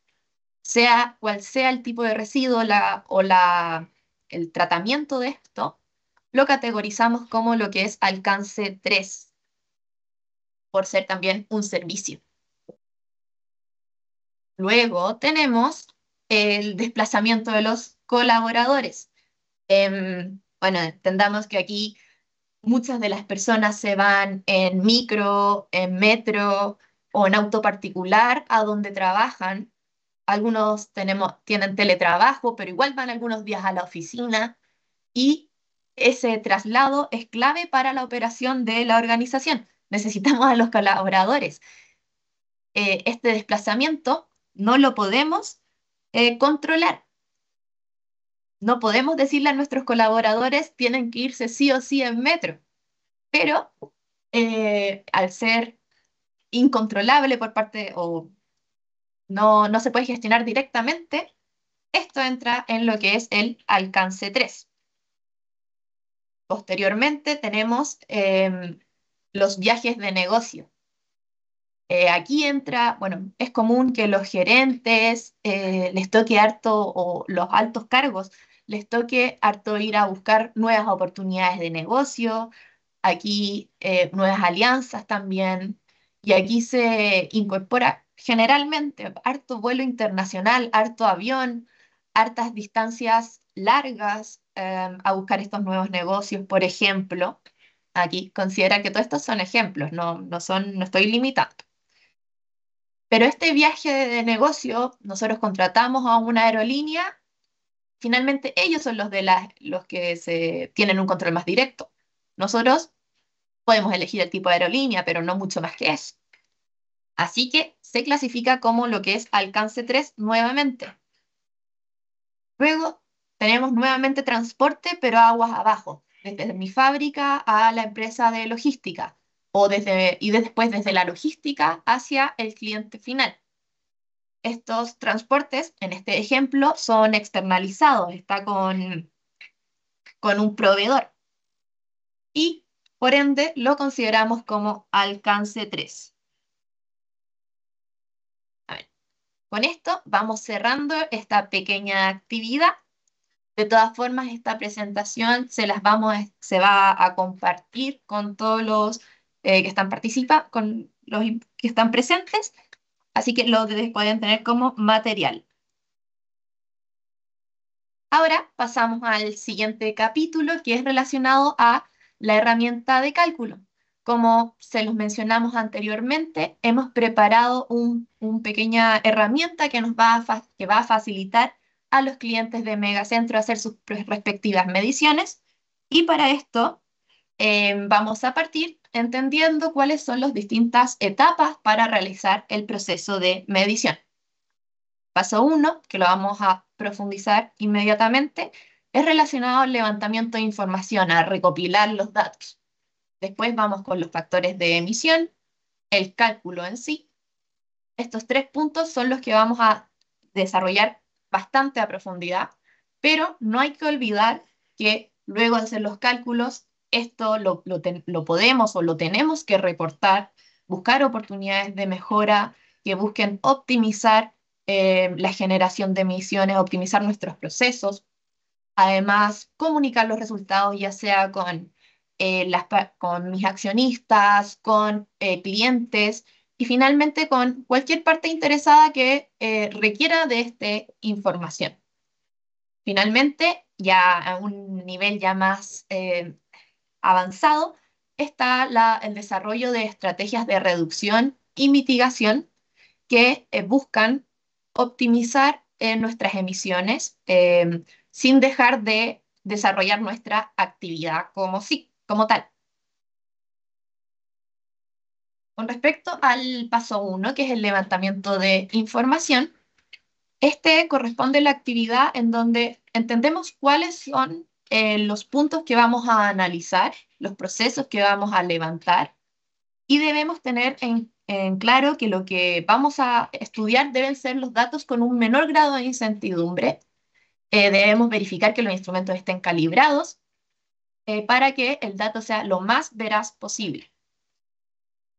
Sea cual sea el tipo de residuo el tratamiento de esto, lo categorizamos como lo que es alcance 3, por ser también un servicio. Luego tenemos el desplazamiento de los colaboradores. Bueno, entendamos que aquí muchas de las personas se van en micro, en metro o en auto particular a donde trabajan. Algunos tienen teletrabajo, pero igual van algunos días a la oficina y ese traslado es clave para la operación de la organización. Necesitamos a los colaboradores. Este desplazamiento no lo podemos controlar. No podemos decirle a nuestros colaboradores tienen que irse sí o sí en metro, pero al ser incontrolable por parte o no se puede gestionar directamente, esto entra en lo que es el alcance 3. Posteriormente tenemos los viajes de negocio. Aquí entra, bueno, es común que los gerentes les toque harto, o los altos cargos, les toque harto ir a buscar nuevas oportunidades de negocio, aquí nuevas alianzas también, y aquí se incorpora generalmente harto vuelo internacional, harto avión, hartas distancias largas a buscar estos nuevos negocios, por ejemplo. Aquí considera que todos estos son ejemplos, no estoy limitando. Pero este viaje de negocio, nosotros contratamos a una aerolínea, finalmente ellos son los que tienen un control más directo. Nosotros podemos elegir el tipo de aerolínea, pero no mucho más que eso. Así que se clasifica como lo que es alcance 3 nuevamente. Luego tenemos nuevamente transporte, pero aguas abajo, desde mi fábrica a la empresa de logística, y después desde la logística hacia el cliente final. Estos transportes, en este ejemplo, son externalizados, está con un proveedor y por ende lo consideramos como alcance 3. A ver, con esto vamos cerrando esta pequeña actividad. De todas formas, esta presentación se va a compartir con todos los que están participando, con los que están presentes, así que lo pueden tener como material. Ahora pasamos al siguiente capítulo, que es relacionado a la herramienta de cálculo. Como se los mencionamos anteriormente, hemos preparado una pequeña herramienta que que va a facilitar a los clientes de Megacentro hacer sus respectivas mediciones. Y para esto vamos a partir entendiendo cuáles son las distintas etapas para realizar el proceso de medición. Paso 1, que lo vamos a profundizar inmediatamente, es relacionado al levantamiento de información, a recopilar los datos. Después vamos con los factores de emisión, el cálculo en sí. Estos 3 puntos son los que vamos a desarrollar bastante a profundidad, pero no hay que olvidar que luego de hacer los cálculos, esto lo podemos o lo tenemos que reportar, buscar oportunidades de mejora que busquen optimizar la generación de emisiones, optimizar nuestros procesos. Además, comunicar los resultados, ya sea con mis accionistas, con clientes y finalmente con cualquier parte interesada que requiera de esta información. Finalmente, ya a un nivel ya más avanzado, está el desarrollo de estrategias de reducción y mitigación que buscan optimizar nuestras emisiones sin dejar de desarrollar nuestra actividad como tal. Con respecto al paso 1, que es el levantamiento de información, este corresponde a la actividad en donde entendemos cuáles son los puntos que vamos a analizar, los procesos que vamos a levantar, y debemos tener en claro que lo que vamos a estudiar deben ser los datos con un menor grado de incertidumbre. Debemos verificar que los instrumentos estén calibrados para que el dato sea lo más veraz posible.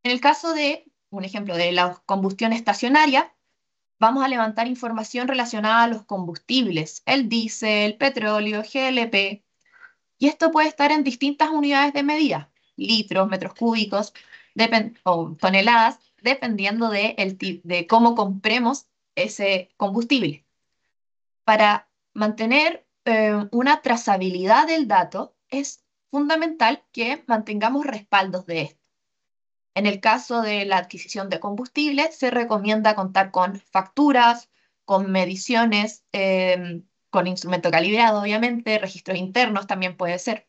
En el caso de, un ejemplo, de la combustión estacionaria, vamos a levantar información relacionada a los combustibles, el diésel, petróleo, GLP, y esto puede estar en distintas unidades de medida, litros, metros cúbicos o toneladas, dependiendo de cómo compremos ese combustible. Para mantener una trazabilidad del dato, es fundamental que mantengamos respaldos de esto. En el caso de la adquisición de combustible, se recomienda contar con facturas, con mediciones, con instrumento calibrado, obviamente, registros internos también puede ser.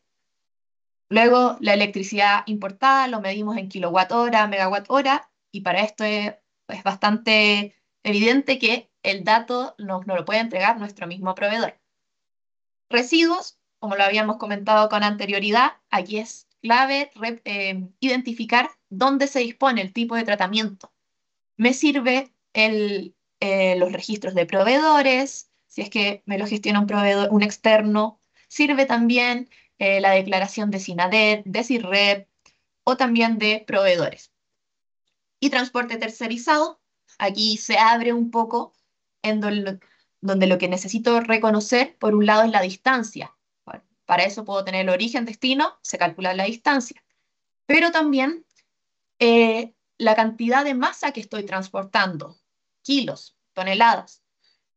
Luego, la electricidad importada lo medimos en kilowatt hora, megawatt hora, y para esto es bastante evidente que el dato nos lo puede entregar nuestro mismo proveedor. Residuos, como lo habíamos comentado con anterioridad, aquí es clave identificar dónde se dispone el tipo de tratamiento. Me sirve los registros de proveedores, si es que me lo gestiona un proveedor, un externo. Sirve también la declaración de SINADER, de CIRREP o también de proveedores. Y transporte tercerizado, aquí se abre un poco en donde lo que necesito reconocer, por un lado, es la distancia. Bueno, para eso puedo tener el origen, destino, se calcula la distancia. Pero también la cantidad de masa que estoy transportando, kilos, toneladas,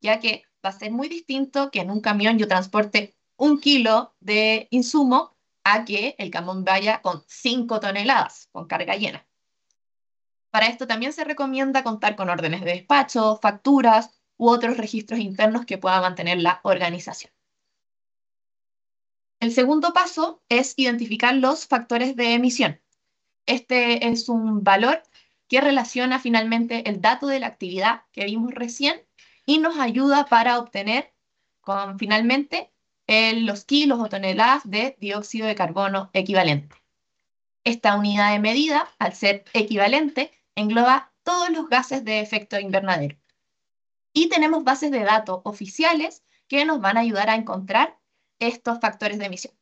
ya que va a ser muy distinto que en un camión yo transporte 1 kilo de insumo a que el camión vaya con 5 toneladas, con carga llena. Para esto también se recomienda contar con órdenes de despacho, facturas u otros registros internos que pueda mantener la organización. El segundo paso es identificar los factores de emisión. Este es un valor que relaciona finalmente el dato de la actividad que vimos recién y nos ayuda para obtener finalmente los kilos o toneladas de dióxido de carbono equivalente. Esta unidad de medida, al ser equivalente, engloba todos los gases de efecto invernadero. Y tenemos bases de datos oficiales que nos van a ayudar a encontrar estos factores de emisión.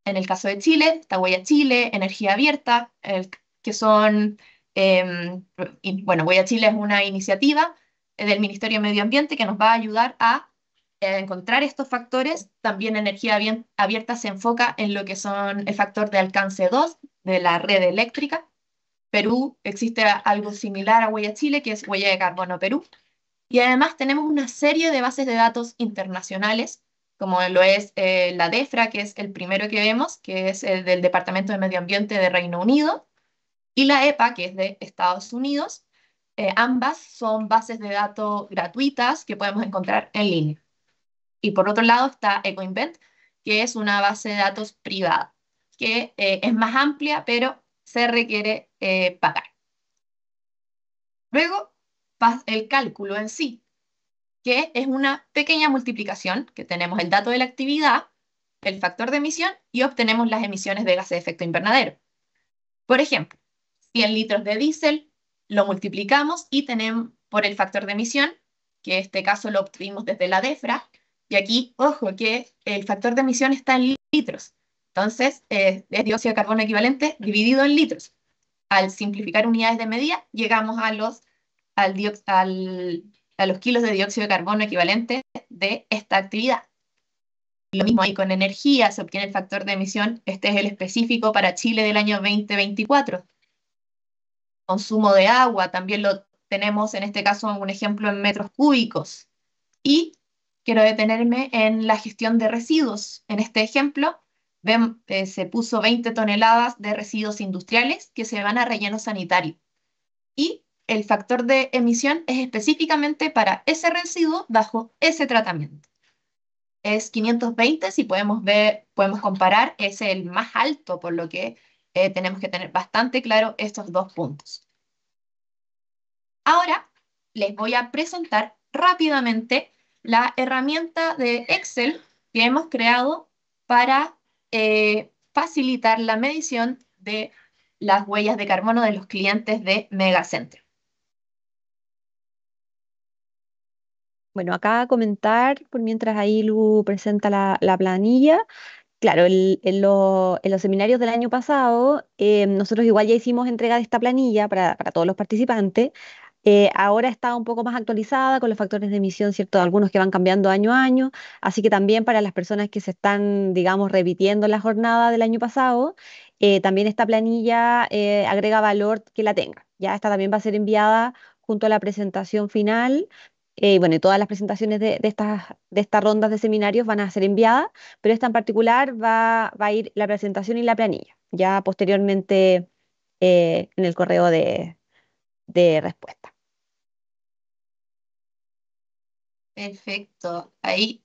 En el caso de Chile, está Huella Chile, Energía Abierta, que son, Huella Chile es una iniciativa del Ministerio de Medio Ambiente que nos va a ayudar a encontrar estos factores. También Energía Abierta se enfoca en lo que son el factor de alcance 2 de la red eléctrica. Perú existe algo similar a Huella Chile, que es Huella de Carbono Perú. Y además tenemos una serie de bases de datos internacionales, como lo es la DEFRA, que es el primero que vemos, que es el del Departamento de Medio Ambiente de Reino Unido, y la EPA, que es de Estados Unidos. Ambas son bases de datos gratuitas que podemos encontrar en línea. Y por otro lado está EcoInvent, que es una base de datos privada, que es más amplia, pero se requiere pagar. Luego, el cálculo en sí, que es una pequeña multiplicación, que tenemos el dato de la actividad, el factor de emisión y obtenemos las emisiones de gases de efecto invernadero. Por ejemplo, 100 litros de diésel lo multiplicamos y tenemos por el factor de emisión, que en este caso lo obtuvimos desde la DEFRA, y aquí, ojo, que el factor de emisión está en litros. Entonces, es dióxido de carbono equivalente dividido en litros. Al simplificar unidades de medida, llegamos a los kilos de dióxido de carbono equivalente de esta actividad. Lo mismo ahí con energía, se obtiene el factor de emisión, este es el específico para Chile del año 2024. Consumo de agua, también lo tenemos en este caso un ejemplo en metros cúbicos. Y quiero detenerme en la gestión de residuos. En este ejemplo, se puso 20 toneladas de residuos industriales que se van a relleno sanitario. Y el factor de emisión es específicamente para ese residuo bajo ese tratamiento. Es 520, si podemos comparar, es el más alto, por lo que tenemos que tener bastante claro estos dos puntos. Ahora les voy a presentar rápidamente la herramienta de Excel que hemos creado para facilitar la medición de las huellas de carbono de los clientes de Megacentro. Bueno, acá comentar, por mientras ahí Lu presenta la planilla. Claro, en los seminarios del año pasado, nosotros igual ya hicimos entrega de esta planilla para todos los participantes. Ahora está un poco más actualizada con los factores de emisión, ¿cierto? Algunos que van cambiando año a año. Así que también para las personas que se están, digamos, repitiendo la jornada del año pasado, también esta planilla agrega valor que la tenga. Ya esta también va a ser enviada junto a la presentación final. Bueno, y todas las presentaciones de estas rondas de seminarios van a ser enviadas, pero esta en particular va a ir la presentación y la planilla, ya posteriormente en el correo de respuesta. Perfecto. Ahí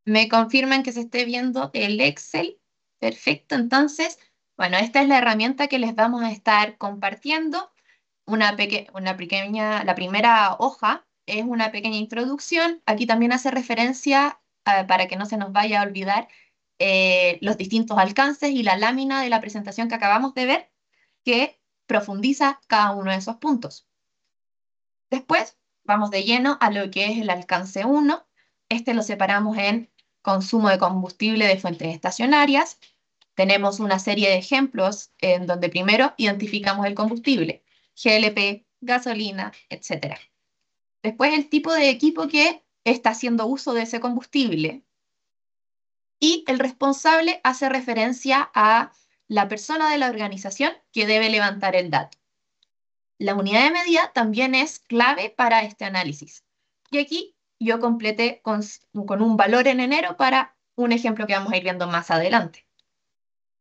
me confirman que se esté viendo el Excel. Perfecto. Entonces, bueno, esta es la herramienta que les vamos a estar compartiendo. Una pequeña, la primera hoja es una pequeña introducción. Aquí también hace referencia, para que no se nos vaya a olvidar, los distintos alcances y la lámina de la presentación que acabamos de ver, que profundiza cada uno de esos puntos. Después vamos de lleno a lo que es el alcance 1. Este lo separamos en consumo de combustible de fuentes estacionarias. Tenemos una serie de ejemplos en donde primero identificamos el combustible, GLP, gasolina, etc. Después el tipo de equipo que está haciendo uso de ese combustible. Y el responsable hace referencia a la persona de la organización que debe levantar el dato. La unidad de medida también es clave para este análisis. Y aquí yo completé con un valor en enero para un ejemplo que vamos a ir viendo más adelante.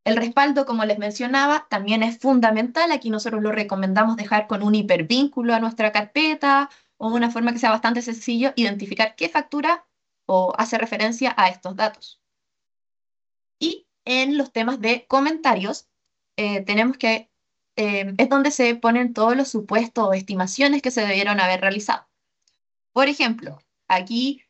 El respaldo, como les mencionaba, también es fundamental. Aquí nosotros lo recomendamos dejar con un hipervínculo a nuestra carpeta o una forma que sea bastante sencillo identificar qué factura o hace referencia a estos datos. Y en los temas de comentarios, tenemos que es donde se ponen todos los supuestos o estimaciones que se debieron haber realizado. Por ejemplo, aquí,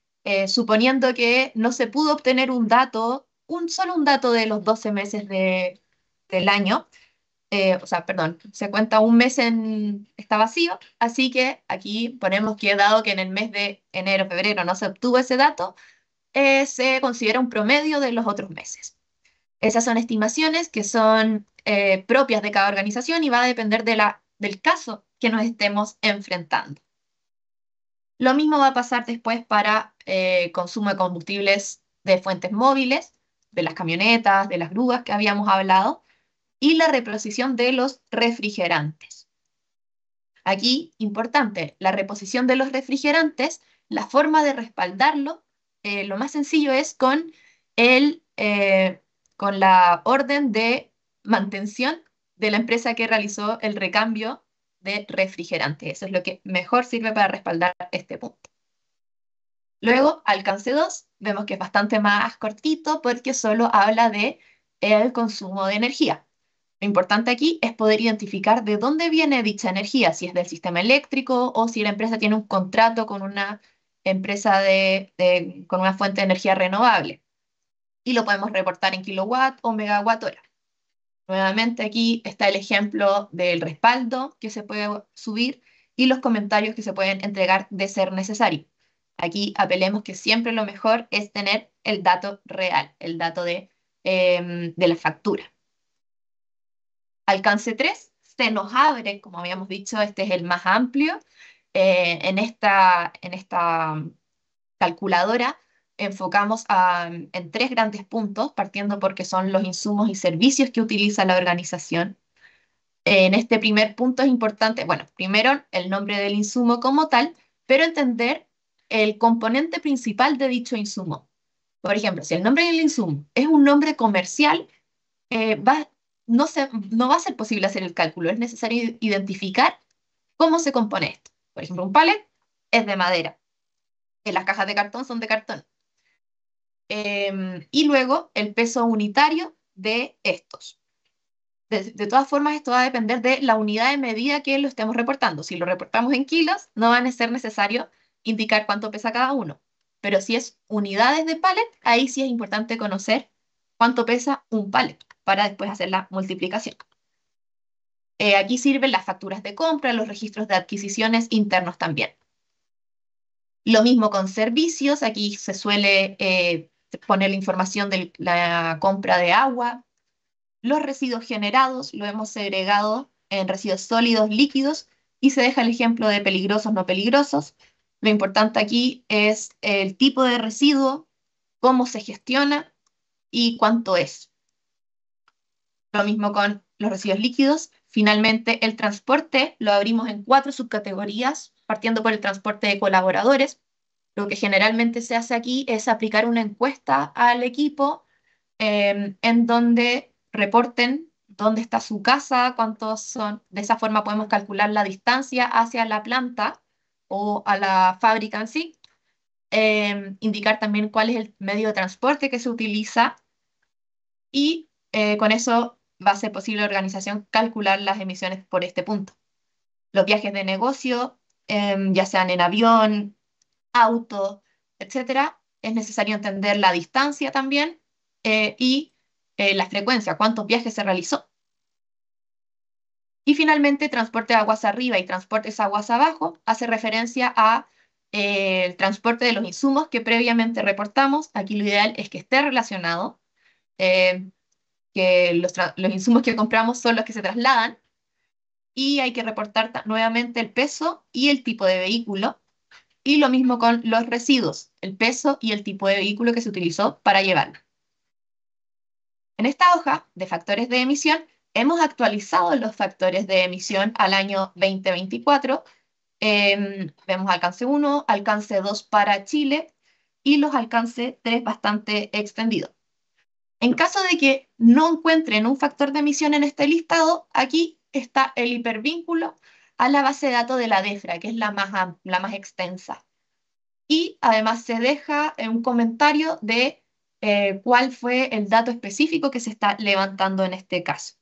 suponiendo que no se pudo obtener un dato, solo un dato de los 12 meses del año, o sea, perdón, se cuenta un mes está vacío, así que aquí ponemos que dado que en el mes de enero, febrero no se obtuvo ese dato, se considera un promedio de los otros meses. Esas son estimaciones que son propias de cada organización y va a depender del caso que nos estemos enfrentando. Lo mismo va a pasar después para consumo de combustibles de fuentes móviles, de las camionetas, de las grúas que habíamos hablado, y la reposición de los refrigerantes. Aquí, importante, la reposición de los refrigerantes, la forma de respaldarlo, lo más sencillo es con la orden de mantención de la empresa que realizó el recambio de refrigerante. Eso es lo que mejor sirve para respaldar este punto. Luego, alcance 2, vemos que es bastante más cortito porque solo habla de el consumo de energía. Lo importante aquí es poder identificar de dónde viene dicha energía, si es del sistema eléctrico o si la empresa tiene un contrato con una empresa con una fuente de energía renovable. Y lo podemos reportar en kilowatt o megawatt hora. Nuevamente aquí está el ejemplo del respaldo que se puede subir y los comentarios que se pueden entregar de ser necesario. Aquí apelemos que siempre lo mejor es tener el dato real, el dato de la factura. Alcance 3, se nos abre, como habíamos dicho, este es el más amplio. En esta calculadora enfocamos en 3 grandes puntos, partiendo porque son los insumos y servicios que utiliza la organización. En este primer punto es importante, bueno, primero el nombre del insumo como tal, pero entender el componente principal de dicho insumo. Por ejemplo, si el nombre del insumo es un nombre comercial, no va a ser posible hacer el cálculo. Es necesario identificar cómo se compone esto. Por ejemplo, un pallet es de madera. Las cajas de cartón son de cartón. Y luego el peso unitario de estos. De todas formas, esto va a depender de la unidad de medida que lo estemos reportando. Si lo reportamos en kilos, no van a ser necesario indicar cuánto pesa cada uno. Pero si es unidades de pallet, ahí sí es importante conocer cuánto pesa un pallet para después hacer la multiplicación. Aquí sirven las facturas de compra, los registros de adquisiciones internos también. Lo mismo con servicios, aquí se suele poner la información de la compra de agua. Los residuos generados lo hemos segregado en residuos sólidos, líquidos, y se deja el ejemplo de peligrosos, no peligrosos. Lo importante aquí es el tipo de residuo, cómo se gestiona y cuánto es. Lo mismo con los residuos líquidos. Finalmente, el transporte lo abrimos en 4 subcategorías, partiendo por el transporte de colaboradores. Lo que generalmente se hace aquí es aplicar una encuesta al equipo en donde reporten dónde está su casa, cuántos son. De esa forma podemos calcular la distancia hacia la planta o a la fábrica en sí. Indicar también cuál es el medio de transporte que se utiliza y con eso va a ser posible a la organización calcular las emisiones por este punto. Los viajes de negocio, ya sean en avión, auto, etcétera, es necesario entender la distancia también y la frecuencia, cuántos viajes se realizó. Y finalmente, transporte de aguas arriba y transportes aguas abajo hace referencia a el transporte de los insumos que previamente reportamos. Aquí lo ideal es que esté relacionado, que los insumos que compramos son los que se trasladan y hay que reportar nuevamente el peso y el tipo de vehículo. Y lo mismo con los residuos, el peso y el tipo de vehículo que se utilizó para llevarlo. En esta hoja de factores de emisión, hemos actualizado los factores de emisión al año 2024. Vemos alcance 1, alcance 2 para Chile y los alcance 3 bastante extendidos. En caso de que no encuentren un factor de emisión en este listado, aquí está el hipervínculo a la base de datos de la DEFRA, que es la más extensa. Y además se deja un comentario de cuál fue el dato específico que se está levantando en este caso.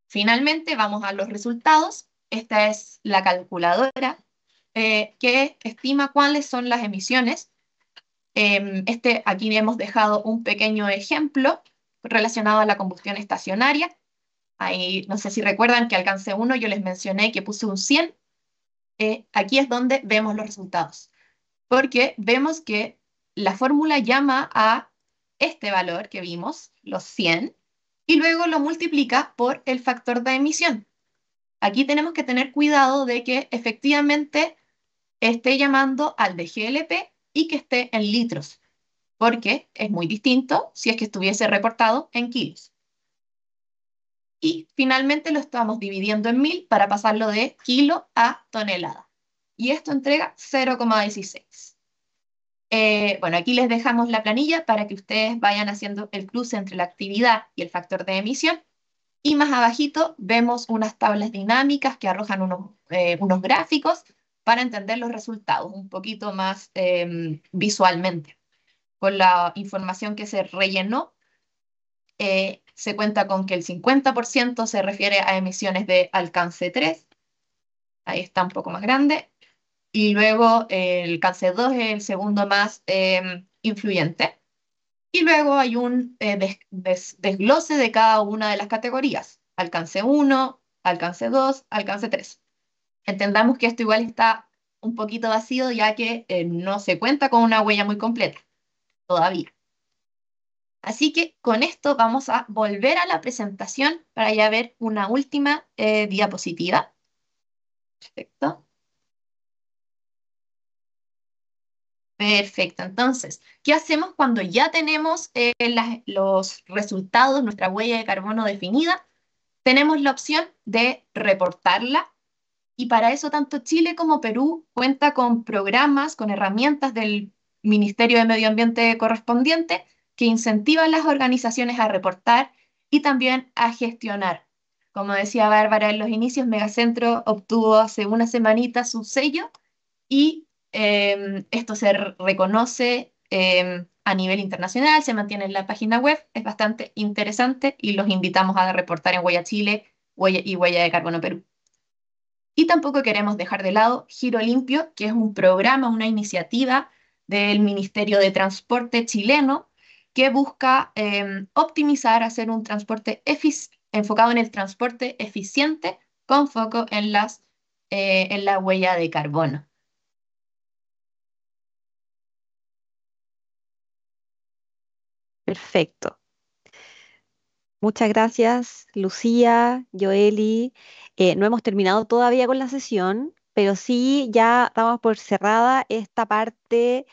Finalmente, vamos a los resultados. Esta es la calculadora que estima cuáles son las emisiones. Aquí hemos dejado un pequeño ejemplo relacionado a la combustión estacionaria. Ahí, no sé si recuerdan que alcance 1 yo les mencioné que puse un 100. Aquí es donde vemos los resultados, porque vemos que la fórmula llama a este valor que vimos, los 100, y luego lo multiplica por el factor de emisión. Aquí tenemos que tener cuidado de que efectivamente esté llamando al de GLP y que esté en litros, porque es muy distinto si es que estuviese reportado en kilos. Y finalmente lo estamos dividiendo en 1000 para pasarlo de kilo a tonelada. Y esto entrega 0,16. Bueno, aquí les dejamos la planilla para que ustedes vayan haciendo el cruce entre la actividad y el factor de emisión. Y más abajito vemos unas tablas dinámicas que arrojan unos gráficos para entender los resultados un poquito más visualmente. Con la información que se rellenó, se cuenta con que el 50% se refiere a emisiones de alcance 3. Ahí está un poco más grande. Y luego el alcance 2 es el segundo más influyente. Y luego hay un desglose de cada una de las categorías. Alcance 1, alcance 2, alcance 3. Entendamos que esto igual está un poquito vacío ya que no se cuenta con una huella muy completa todavía. Así que con esto vamos a volver a la presentación para ya ver una última diapositiva. Perfecto. Perfecto. Entonces, ¿qué hacemos cuando ya tenemos los resultados, nuestra huella de carbono definida? Tenemos la opción de reportarla y para eso tanto Chile como Perú cuenta con programas, con herramientas del Ministerio de Medio Ambiente correspondiente que incentivan a las organizaciones a reportar y también a gestionar. Como decía Bárbara en los inicios, Megacentro obtuvo hace una semanita su sello y esto se reconoce a nivel internacional, se mantiene en la página web, es bastante interesante y los invitamos a reportar en Huella Chile y Huella de Carbono Perú. Y tampoco queremos dejar de lado Giro Limpio, que es un programa, una iniciativa del Ministerio de Transporte chileno que busca optimizar, hacer un transporte enfocado en el transporte eficiente con foco en la huella de carbono. Perfecto. Muchas gracias, Lucía, Joeli. No hemos terminado todavía con la sesión, pero sí ya damos por cerrada esta parte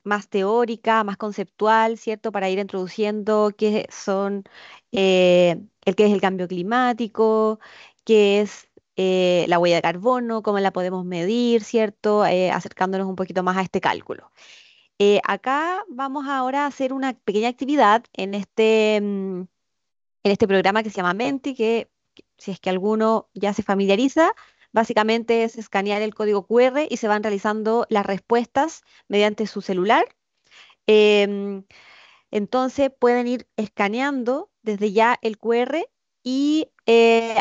más teórica, más conceptual, ¿cierto? Para ir introduciendo qué son, qué es el cambio climático, qué es la huella de carbono, cómo la podemos medir, ¿cierto? Acercándonos un poquito más a este cálculo. Acá vamos ahora a hacer una pequeña actividad en este programa que se llama Menti, que si es que alguno ya se familiariza, básicamente es escanear el código QR y se van realizando las respuestas mediante su celular. Em, entonces pueden ir escaneando desde ya el QR y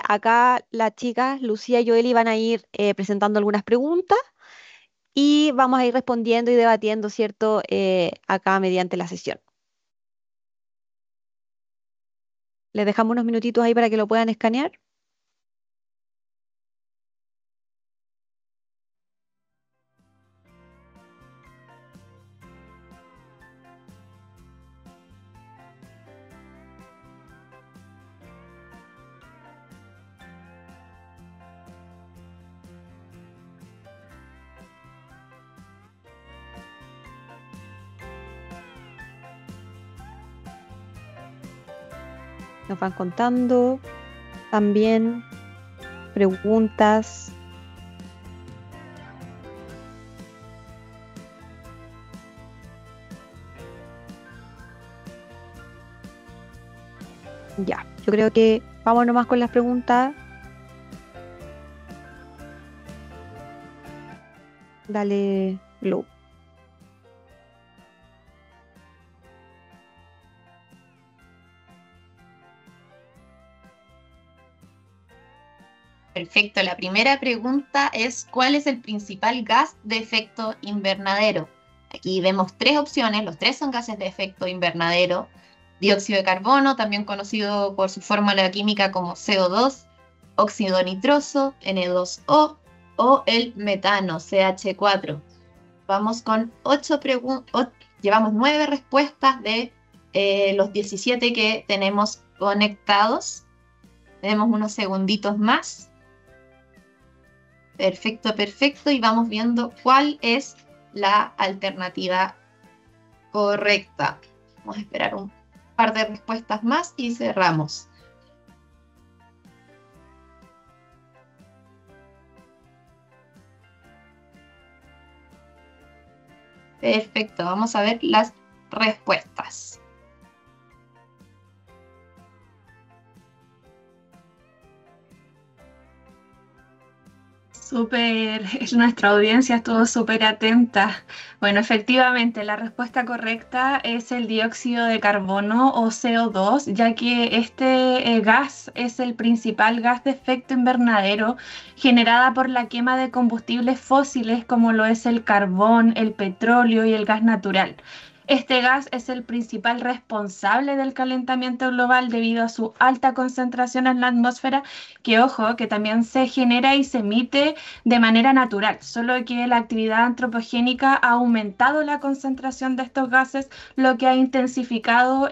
acá las chicas, Lucía y Joely, van a ir presentando algunas preguntas y vamos a ir respondiendo y debatiendo, ¿cierto? Acá mediante la sesión. Les dejamos unos minutitos ahí para que lo puedan escanear. Nos van contando también preguntas. Ya, yo creo que vamos nomás con las preguntas. Dale, Lu. Perfecto, la primera pregunta es ¿cuál es el principal gas de efecto invernadero? Aquí vemos tres opciones, los tres son gases de efecto invernadero. Dióxido de carbono, también conocido por su fórmula química como CO2, óxido nitroso, N2O, o el metano, CH4. Vamos con llevamos 9 respuestas de los 17 que tenemos conectados. Tenemos unos segunditos más. Perfecto, perfecto. Y vamos viendo cuál es la alternativa correcta. Vamos a esperar un par de respuestas más y cerramos. Perfecto, vamos a ver las respuestas. Súper, nuestra audiencia estuvo súper atenta. Bueno, efectivamente, la respuesta correcta es el dióxido de carbono o CO2, ya que este gas es el principal gas de efecto invernadero generada por la quema de combustibles fósiles como lo es el carbón, el petróleo y el gas natural. Este gas es el principal responsable del calentamiento global debido a su alta concentración en la atmósfera, que ojo, que también se genera y se emite de manera natural, solo que la actividad antropogénica ha aumentado la concentración de estos gases, lo que ha intensificado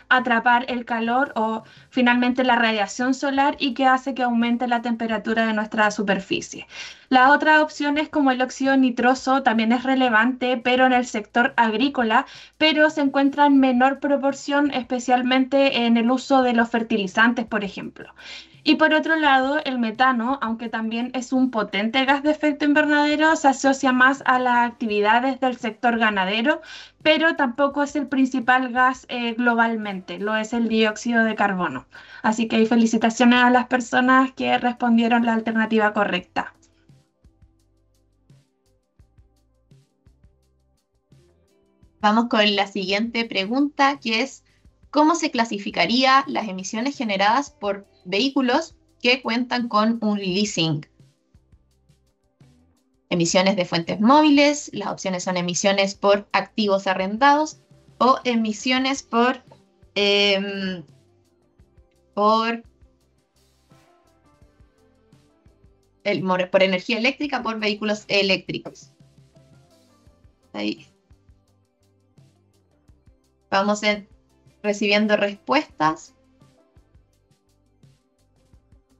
atrapar el calor o finalmente la radiación solar y que hace que aumente la temperatura de nuestra superficie. Las otras opciones como el óxido nitroso también es relevante, pero en el sector agrícola, pero se encuentra en menor proporción, especialmente en el uso de los fertilizantes, por ejemplo. Y por otro lado, el metano, aunque también es un potente gas de efecto invernadero, se asocia más a las actividades del sector ganadero, pero tampoco es el principal gas globalmente, lo es el dióxido de carbono. Así que felicitaciones a las personas que respondieron la alternativa correcta. Vamos con la siguiente pregunta, que es, ¿cómo se clasificaría las emisiones generadas por vehículos que cuentan con un leasing? Emisiones de fuentes móviles, las opciones son emisiones por activos arrendados o emisiones por energía eléctrica, por vehículos eléctricos. Ahí. Vamos recibiendo respuestas.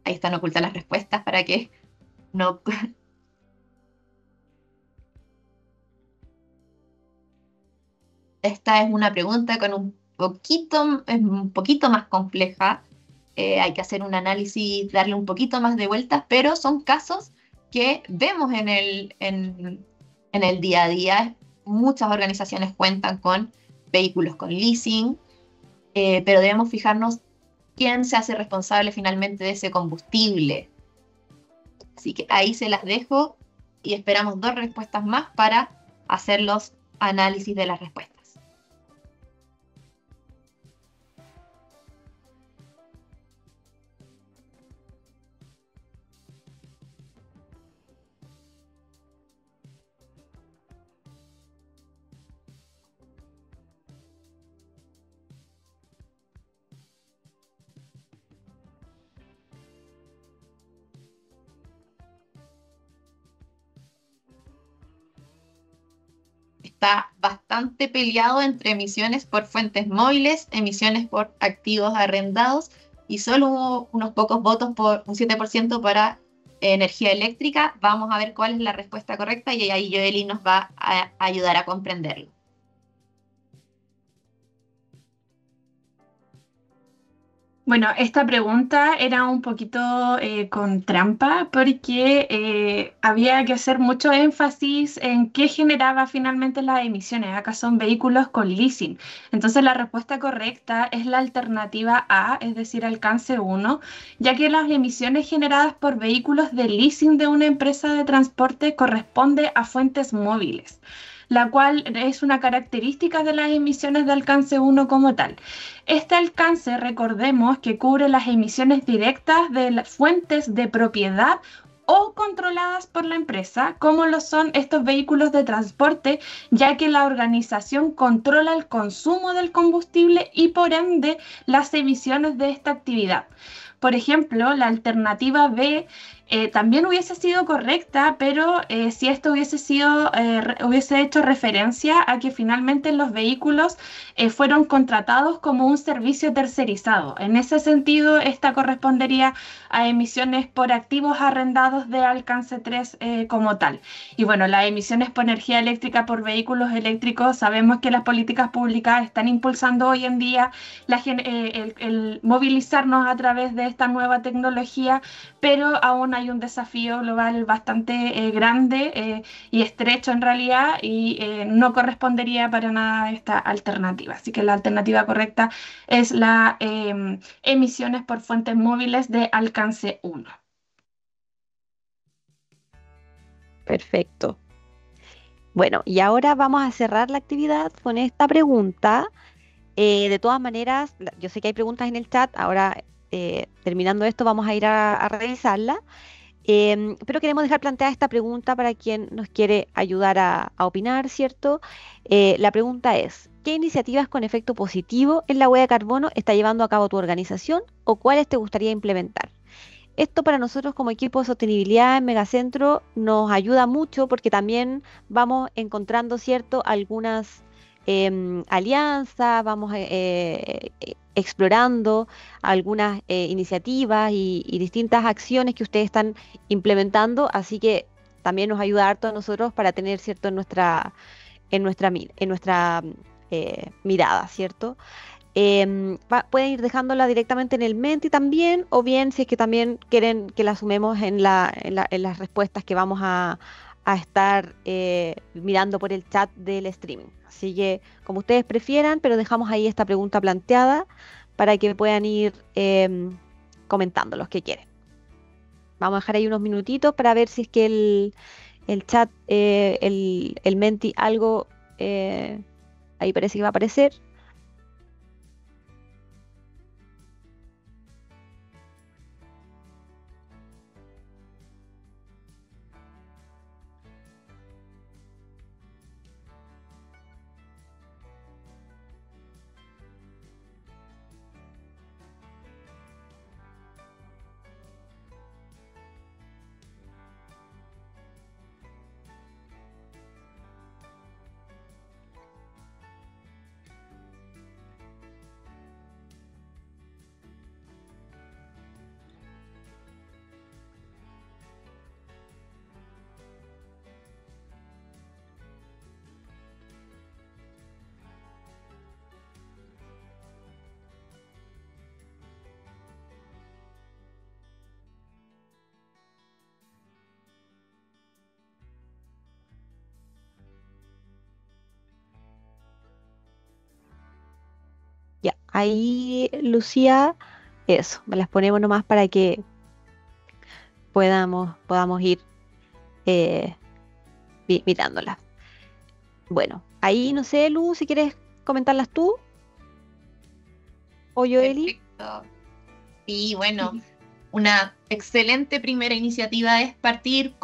Ahí están ocultas las respuestas para que no... Esta es una pregunta con es un poquito más compleja. Hay que hacer un análisis, darle un poquito más de vueltas, pero son casos que vemos en el día a día. Muchas organizaciones cuentan con vehículos con leasing, pero debemos fijarnos quién se hace responsable finalmente de ese combustible. Así que ahí se las dejo y esperamos 2 respuestas más para hacer los análisis de las respuestas. Está bastante peleado entre emisiones por fuentes móviles, emisiones por activos arrendados, y solo hubo unos pocos votos, por un 7% para energía eléctrica. Vamos a ver cuál es la respuesta correcta y ahí Joely nos va a ayudar a comprenderlo. Bueno, esta pregunta era un poquito con trampa porque había que hacer mucho énfasis en qué generaba finalmente las emisiones. Acá son vehículos con leasing. Entonces la respuesta correcta es la alternativa A, es decir, alcance 1, ya que las emisiones generadas por vehículos de leasing de una empresa de transporte corresponde a fuentes móviles, la cual es una característica de las emisiones de alcance 1 como tal. Este alcance, recordemos que cubre las emisiones directas de las fuentes de propiedad o controladas por la empresa, como lo son estos vehículos de transporte, ya que la organización controla el consumo del combustible y por ende las emisiones de esta actividad. Por ejemplo, la alternativa B también hubiese sido correcta, pero si esto hubiese hecho referencia a que finalmente los vehículos fueron contratados como un servicio tercerizado. En ese sentido, esta correspondería a emisiones por activos arrendados de alcance 3 como tal. Y bueno, las emisiones por energía eléctrica por vehículos eléctricos, sabemos que las políticas públicas están impulsando hoy en día el movilizarnos a través de esta nueva tecnología, pero aún hay un desafío global bastante grande y estrecho en realidad y no correspondería para nada a esta alternativa. Así que la alternativa correcta es la emisiones por fuentes móviles de alcance 1. Perfecto. Bueno, y ahora vamos a cerrar la actividad con esta pregunta. De todas maneras, yo sé que hay preguntas en el chat, ahora terminando esto vamos a ir a revisarla, pero queremos dejar planteada esta pregunta para quien nos quiere ayudar a opinar, ¿cierto? La pregunta es, ¿qué iniciativas con efecto positivo en la huella de carbono está llevando a cabo tu organización o cuáles te gustaría implementar? Esto para nosotros como equipo de sostenibilidad en Megacentro nos ayuda mucho porque también vamos encontrando, ¿cierto?, algunas alianzas, vamos explorando algunas iniciativas y distintas acciones que ustedes están implementando, así que también nos ayuda harto a nosotros para tener, ¿cierto?, en nuestra mirada, ¿cierto? Pueden ir dejándola directamente en el Menti también, o bien si es que también quieren que la sumemos en las respuestas que vamos a estar mirando por el chat del streaming. Así que como ustedes prefieran, pero dejamos ahí esta pregunta planteada para que puedan ir comentando los que quieren. Vamos a dejar ahí unos minutitos para ver si es que el chat, el Menti algo Ahí parece que va a aparecer. Ya, ahí, Lucía, eso, me las ponemos nomás para que podamos ir eh, mirándolas. Bueno, ahí no sé, Lu, si quieres comentarlas tú o yo, Eli. Perfecto. Y bueno, una excelente primera iniciativa es partir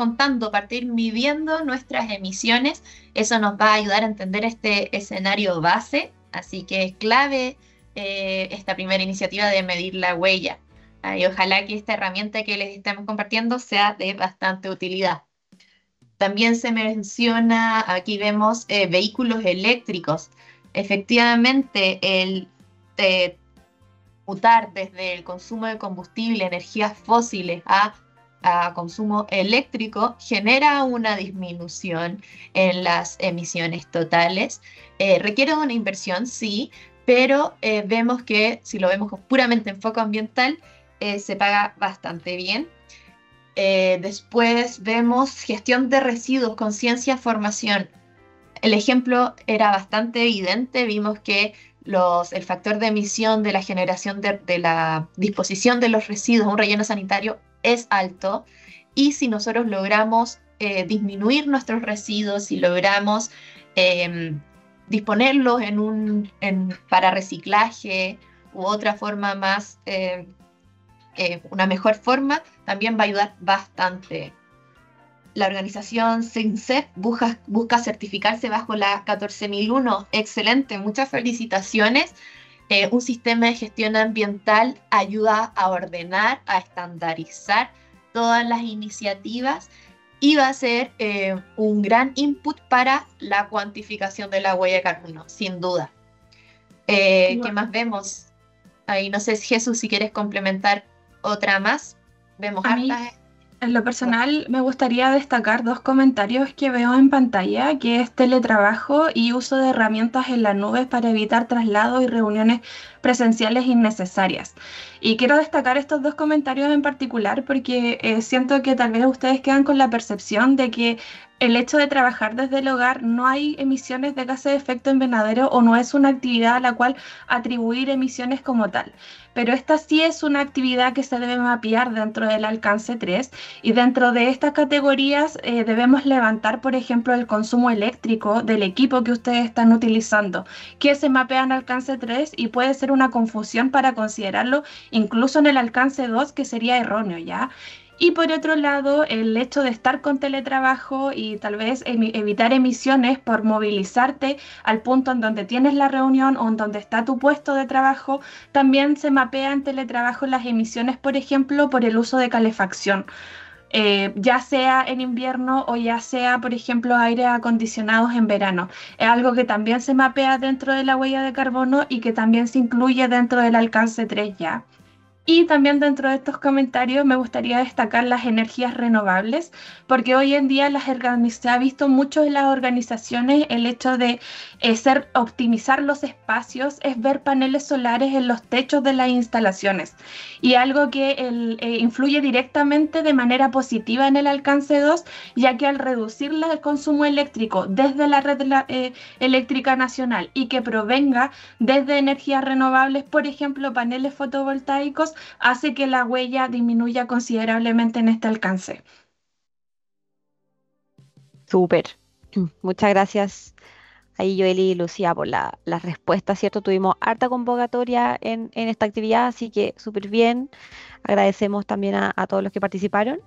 midiendo nuestras emisiones. Eso nos va a ayudar a entender este escenario base, así que es clave esta primera iniciativa de medir la huella. Y ojalá que esta herramienta que les estamos compartiendo sea de bastante utilidad. También se menciona, aquí vemos vehículos eléctricos. Efectivamente, el mutar desde el consumo de combustible, energías fósiles a consumo eléctrico genera una disminución en las emisiones totales. Requiere una inversión, sí, pero vemos que si lo vemos puramente en foco ambiental, se paga bastante bien. Después vemos gestión de residuos, conciencia, formación. El ejemplo era bastante evidente, vimos que el factor de emisión de la generación de la disposición de los residuos a un relleno sanitario es alto, y si nosotros logramos disminuir nuestros residuos y logramos disponerlos para reciclaje u otra forma más, una mejor forma, también va a ayudar bastante. La organización SINCEF busca certificarse bajo la 14001. Excelente, muchas felicitaciones. Un sistema de gestión ambiental ayuda a ordenar, a estandarizar todas las iniciativas y va a ser un gran input para la cuantificación de la huella de carbono, sin duda. ¿Qué más vemos? Ahí no sé, Jesús, si quieres complementar otra más. Vemos hartas. En lo personal, me gustaría destacar dos comentarios que veo en pantalla, que es teletrabajo y uso de herramientas en la nube para evitar traslados y reuniones presenciales innecesarias. Y quiero destacar estos dos comentarios en particular porque siento que tal vez ustedes quedan con la percepción de que el hecho de trabajar desde el hogar no hay emisiones de gases de efecto invernadero o no es una actividad a la cual atribuir emisiones como tal. Pero esta sí es una actividad que se debe mapear dentro del alcance 3 y dentro de estas categorías debemos levantar, por ejemplo, el consumo eléctrico del equipo que ustedes están utilizando, que se mapea en alcance 3 y puede ser una confusión para considerarlo incluso en el alcance 2, que sería erróneo, ¿ya? Y por otro lado, el hecho de estar con teletrabajo y tal vez evitar emisiones por movilizarte al punto en donde tienes la reunión o en donde está tu puesto de trabajo, también se mapea en teletrabajo las emisiones, por ejemplo, por el uso de calefacción. Ya sea en invierno o ya sea, por ejemplo, aire acondicionados en verano. Es algo que también se mapea dentro de la huella de carbono y que también se incluye dentro del alcance 3 ya. Y también dentro de estos comentarios me gustaría destacar las energías renovables, porque hoy en día se ha visto mucho en las organizaciones el hecho de optimizar los espacios, es ver paneles solares en los techos de las instalaciones. Y algo que influye directamente de manera positiva en el alcance 2, ya que al reducir el consumo eléctrico desde la red eléctrica nacional y que provenga desde energías renovables, por ejemplo, paneles fotovoltaicos, hace que la huella disminuya considerablemente en este alcance. Súper. Muchas gracias ahí Joeli y Lucía por las respuestas, ¿cierto? Tuvimos harta convocatoria en esta actividad, así que súper bien. Agradecemos también a todos los que participaron.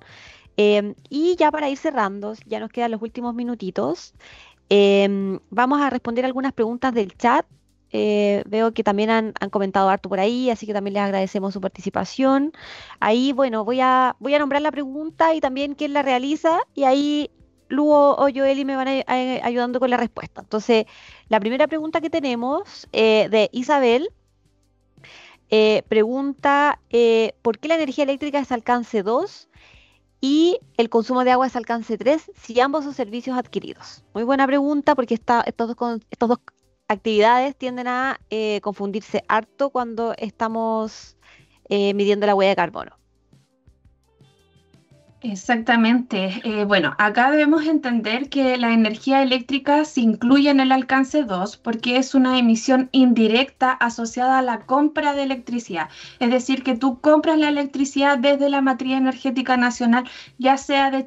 Y ya para ir cerrando, ya nos quedan los últimos minutitos. Vamos a responder algunas preguntas del chat. Veo que también han comentado harto por ahí, así que también les agradecemos su participación. Ahí, bueno, voy a nombrar la pregunta y también quién la realiza, y ahí Lu o Joeli me van ayudando con la respuesta. Entonces, la primera pregunta que tenemos de Isabel pregunta, ¿por qué la energía eléctrica es alcance 2 y el consumo de agua es alcance 3 si ambos son servicios adquiridos? Muy buena pregunta, porque estas dos actividades tienden a confundirse harto cuando estamos midiendo la huella de carbono. Exactamente. Bueno, acá debemos entender que la energía eléctrica se incluye en el alcance 2 porque es una emisión indirecta asociada a la compra de electricidad. Es decir, que tú compras la electricidad desde la matriz energética nacional, ya sea de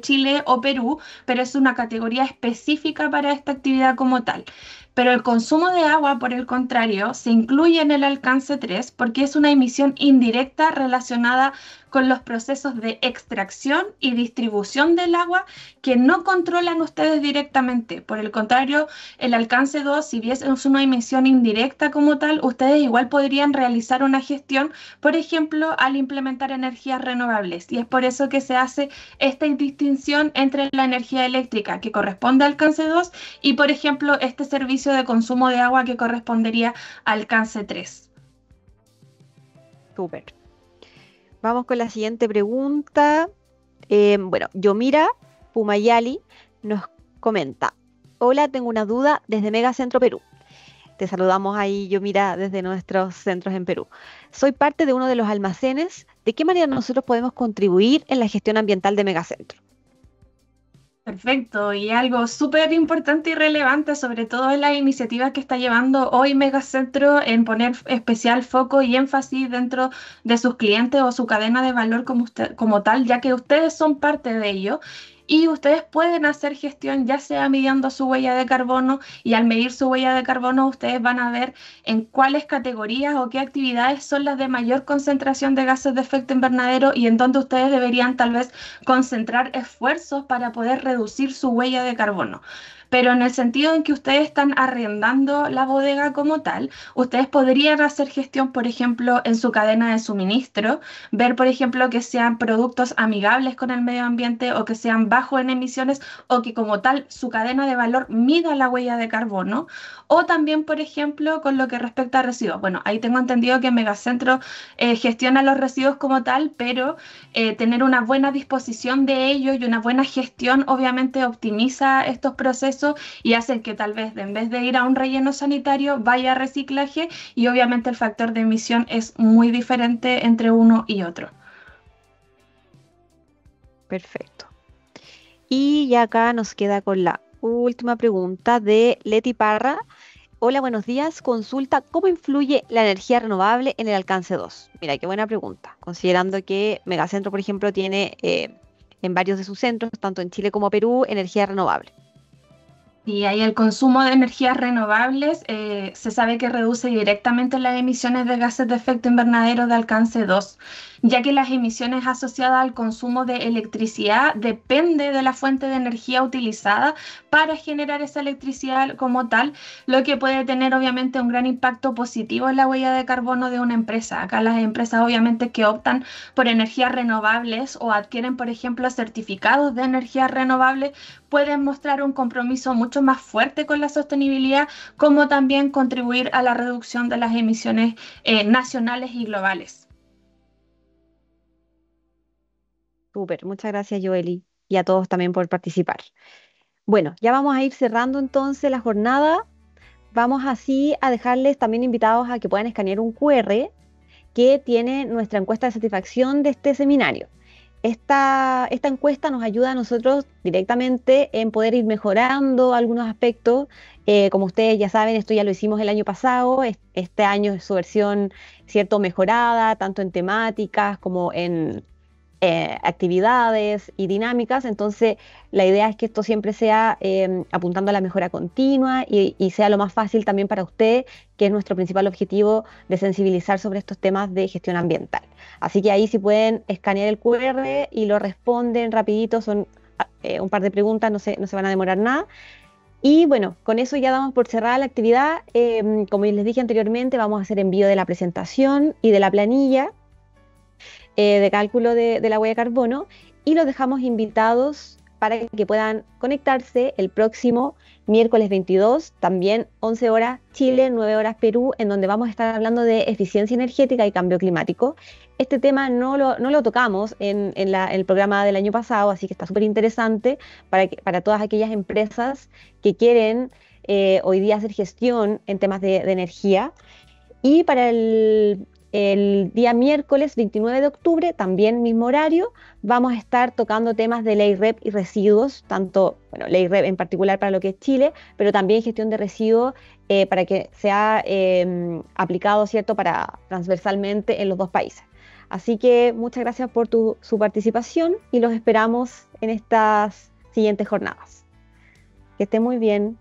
Chile o Perú, pero es una categoría específica para esta actividad como tal. Pero el consumo de agua, por el contrario, se incluye en el alcance 3 porque es una emisión indirecta relacionada con los procesos de extracción y distribución del agua que no controlan ustedes directamente. Por el contrario, el alcance 2, si bien es una emisión indirecta como tal, ustedes igual podrían realizar una gestión, por ejemplo, al implementar energías renovables. Y es por eso que se hace esta distinción entre la energía eléctrica que corresponde al alcance 2 y, por ejemplo, este servicio de consumo de agua que correspondería al alcance 3. Súper. Vamos con la siguiente pregunta. Bueno, Yomira Pumayali nos comenta: hola, tengo una duda desde Megacentro Perú. Te saludamos ahí, Yomira, desde nuestros centros en Perú. Soy parte de uno de los almacenes. ¿De qué manera nosotros podemos contribuir en la gestión ambiental de Megacentro? Perfecto, y algo súper importante y relevante, sobre todo en las iniciativas que está llevando hoy Megacentro en poner especial foco y énfasis dentro de sus clientes o su cadena de valor como tal, ya que ustedes son parte de ello. Y ustedes pueden hacer gestión ya sea midiendo su huella de carbono, y al medir su huella de carbono ustedes van a ver en cuáles categorías o qué actividades son las de mayor concentración de gases de efecto invernadero y en dónde ustedes deberían tal vez concentrar esfuerzos para poder reducir su huella de carbono. Pero en el sentido en que ustedes están arrendando la bodega como tal, ustedes podrían hacer gestión, por ejemplo, en su cadena de suministro, ver, por ejemplo, que sean productos amigables con el medio ambiente o que sean bajos en emisiones o que como tal su cadena de valor mida la huella de carbono. O también, por ejemplo, con lo que respecta a residuos. Bueno, ahí tengo entendido que Megacentro gestiona los residuos como tal, pero tener una buena disposición de ellos y una buena gestión obviamente optimiza estos procesos y hacen que tal vez en vez de ir a un relleno sanitario vaya a reciclaje, y obviamente el factor de emisión es muy diferente entre uno y otro. Perfecto. Y ya acá nos queda con la última pregunta de Leti Parra. Hola, buenos días. Consulta, ¿cómo influye la energía renovable en el alcance 2? Mira, qué buena pregunta, considerando que Megacentro, por ejemplo, tiene en varios de sus centros, tanto en Chile como Perú, energía renovable. Y ahí el consumo de energías renovables se sabe que reduce directamente las emisiones de gases de efecto invernadero de alcance 2, ya que las emisiones asociadas al consumo de electricidad depende de la fuente de energía utilizada para generar esa electricidad como tal, lo que puede tener obviamente un gran impacto positivo en la huella de carbono de una empresa. Acá las empresas obviamente que optan por energías renovables o adquieren, por ejemplo, certificados de energías renovables, pueden mostrar un compromiso mucho más fuerte con la sostenibilidad, como también contribuir a la reducción de las emisiones nacionales y globales. Súper, muchas gracias, Joeli, y a todos también por participar. Bueno, ya vamos a ir cerrando entonces la jornada. Vamos así a dejarles también invitados a que puedan escanear un QR que tiene nuestra encuesta de satisfacción de este seminario. Esta encuesta nos ayuda a nosotros directamente en poder ir mejorando algunos aspectos. Como ustedes ya saben, esto ya lo hicimos el año pasado. Este año es su versión, cierto, mejorada, tanto en temáticas como en actividades y dinámicas. Entonces, la idea es que esto siempre sea apuntando a la mejora continua y sea lo más fácil también para usted, que es nuestro principal objetivo de sensibilizar sobre estos temas de gestión ambiental. Así que ahí si pueden escanear el QR y lo responden rapidito, son un par de preguntas, no se van a demorar nada. Y bueno, con eso ya damos por cerrada la actividad. Como les dije anteriormente, vamos a hacer envío de la presentación y de la planilla de cálculo de la huella de carbono y los dejamos invitados para que puedan conectarse el próximo miércoles 22, también 11 horas Chile, 9 horas Perú, en donde vamos a estar hablando de eficiencia energética y cambio climático. Este tema no lo tocamos en el programa del año pasado, así que está súper interesante para todas aquellas empresas que quieren hoy día hacer gestión en temas de energía. Y para el día miércoles 29 de octubre, también mismo horario, vamos a estar tocando temas de ley REP y residuos, tanto, bueno, ley REP en particular para lo que es Chile, pero también gestión de residuos para que sea aplicado, ¿cierto?, para transversalmente en los dos países. Así que muchas gracias por su participación y los esperamos en estas siguientes jornadas. Que estén muy bien.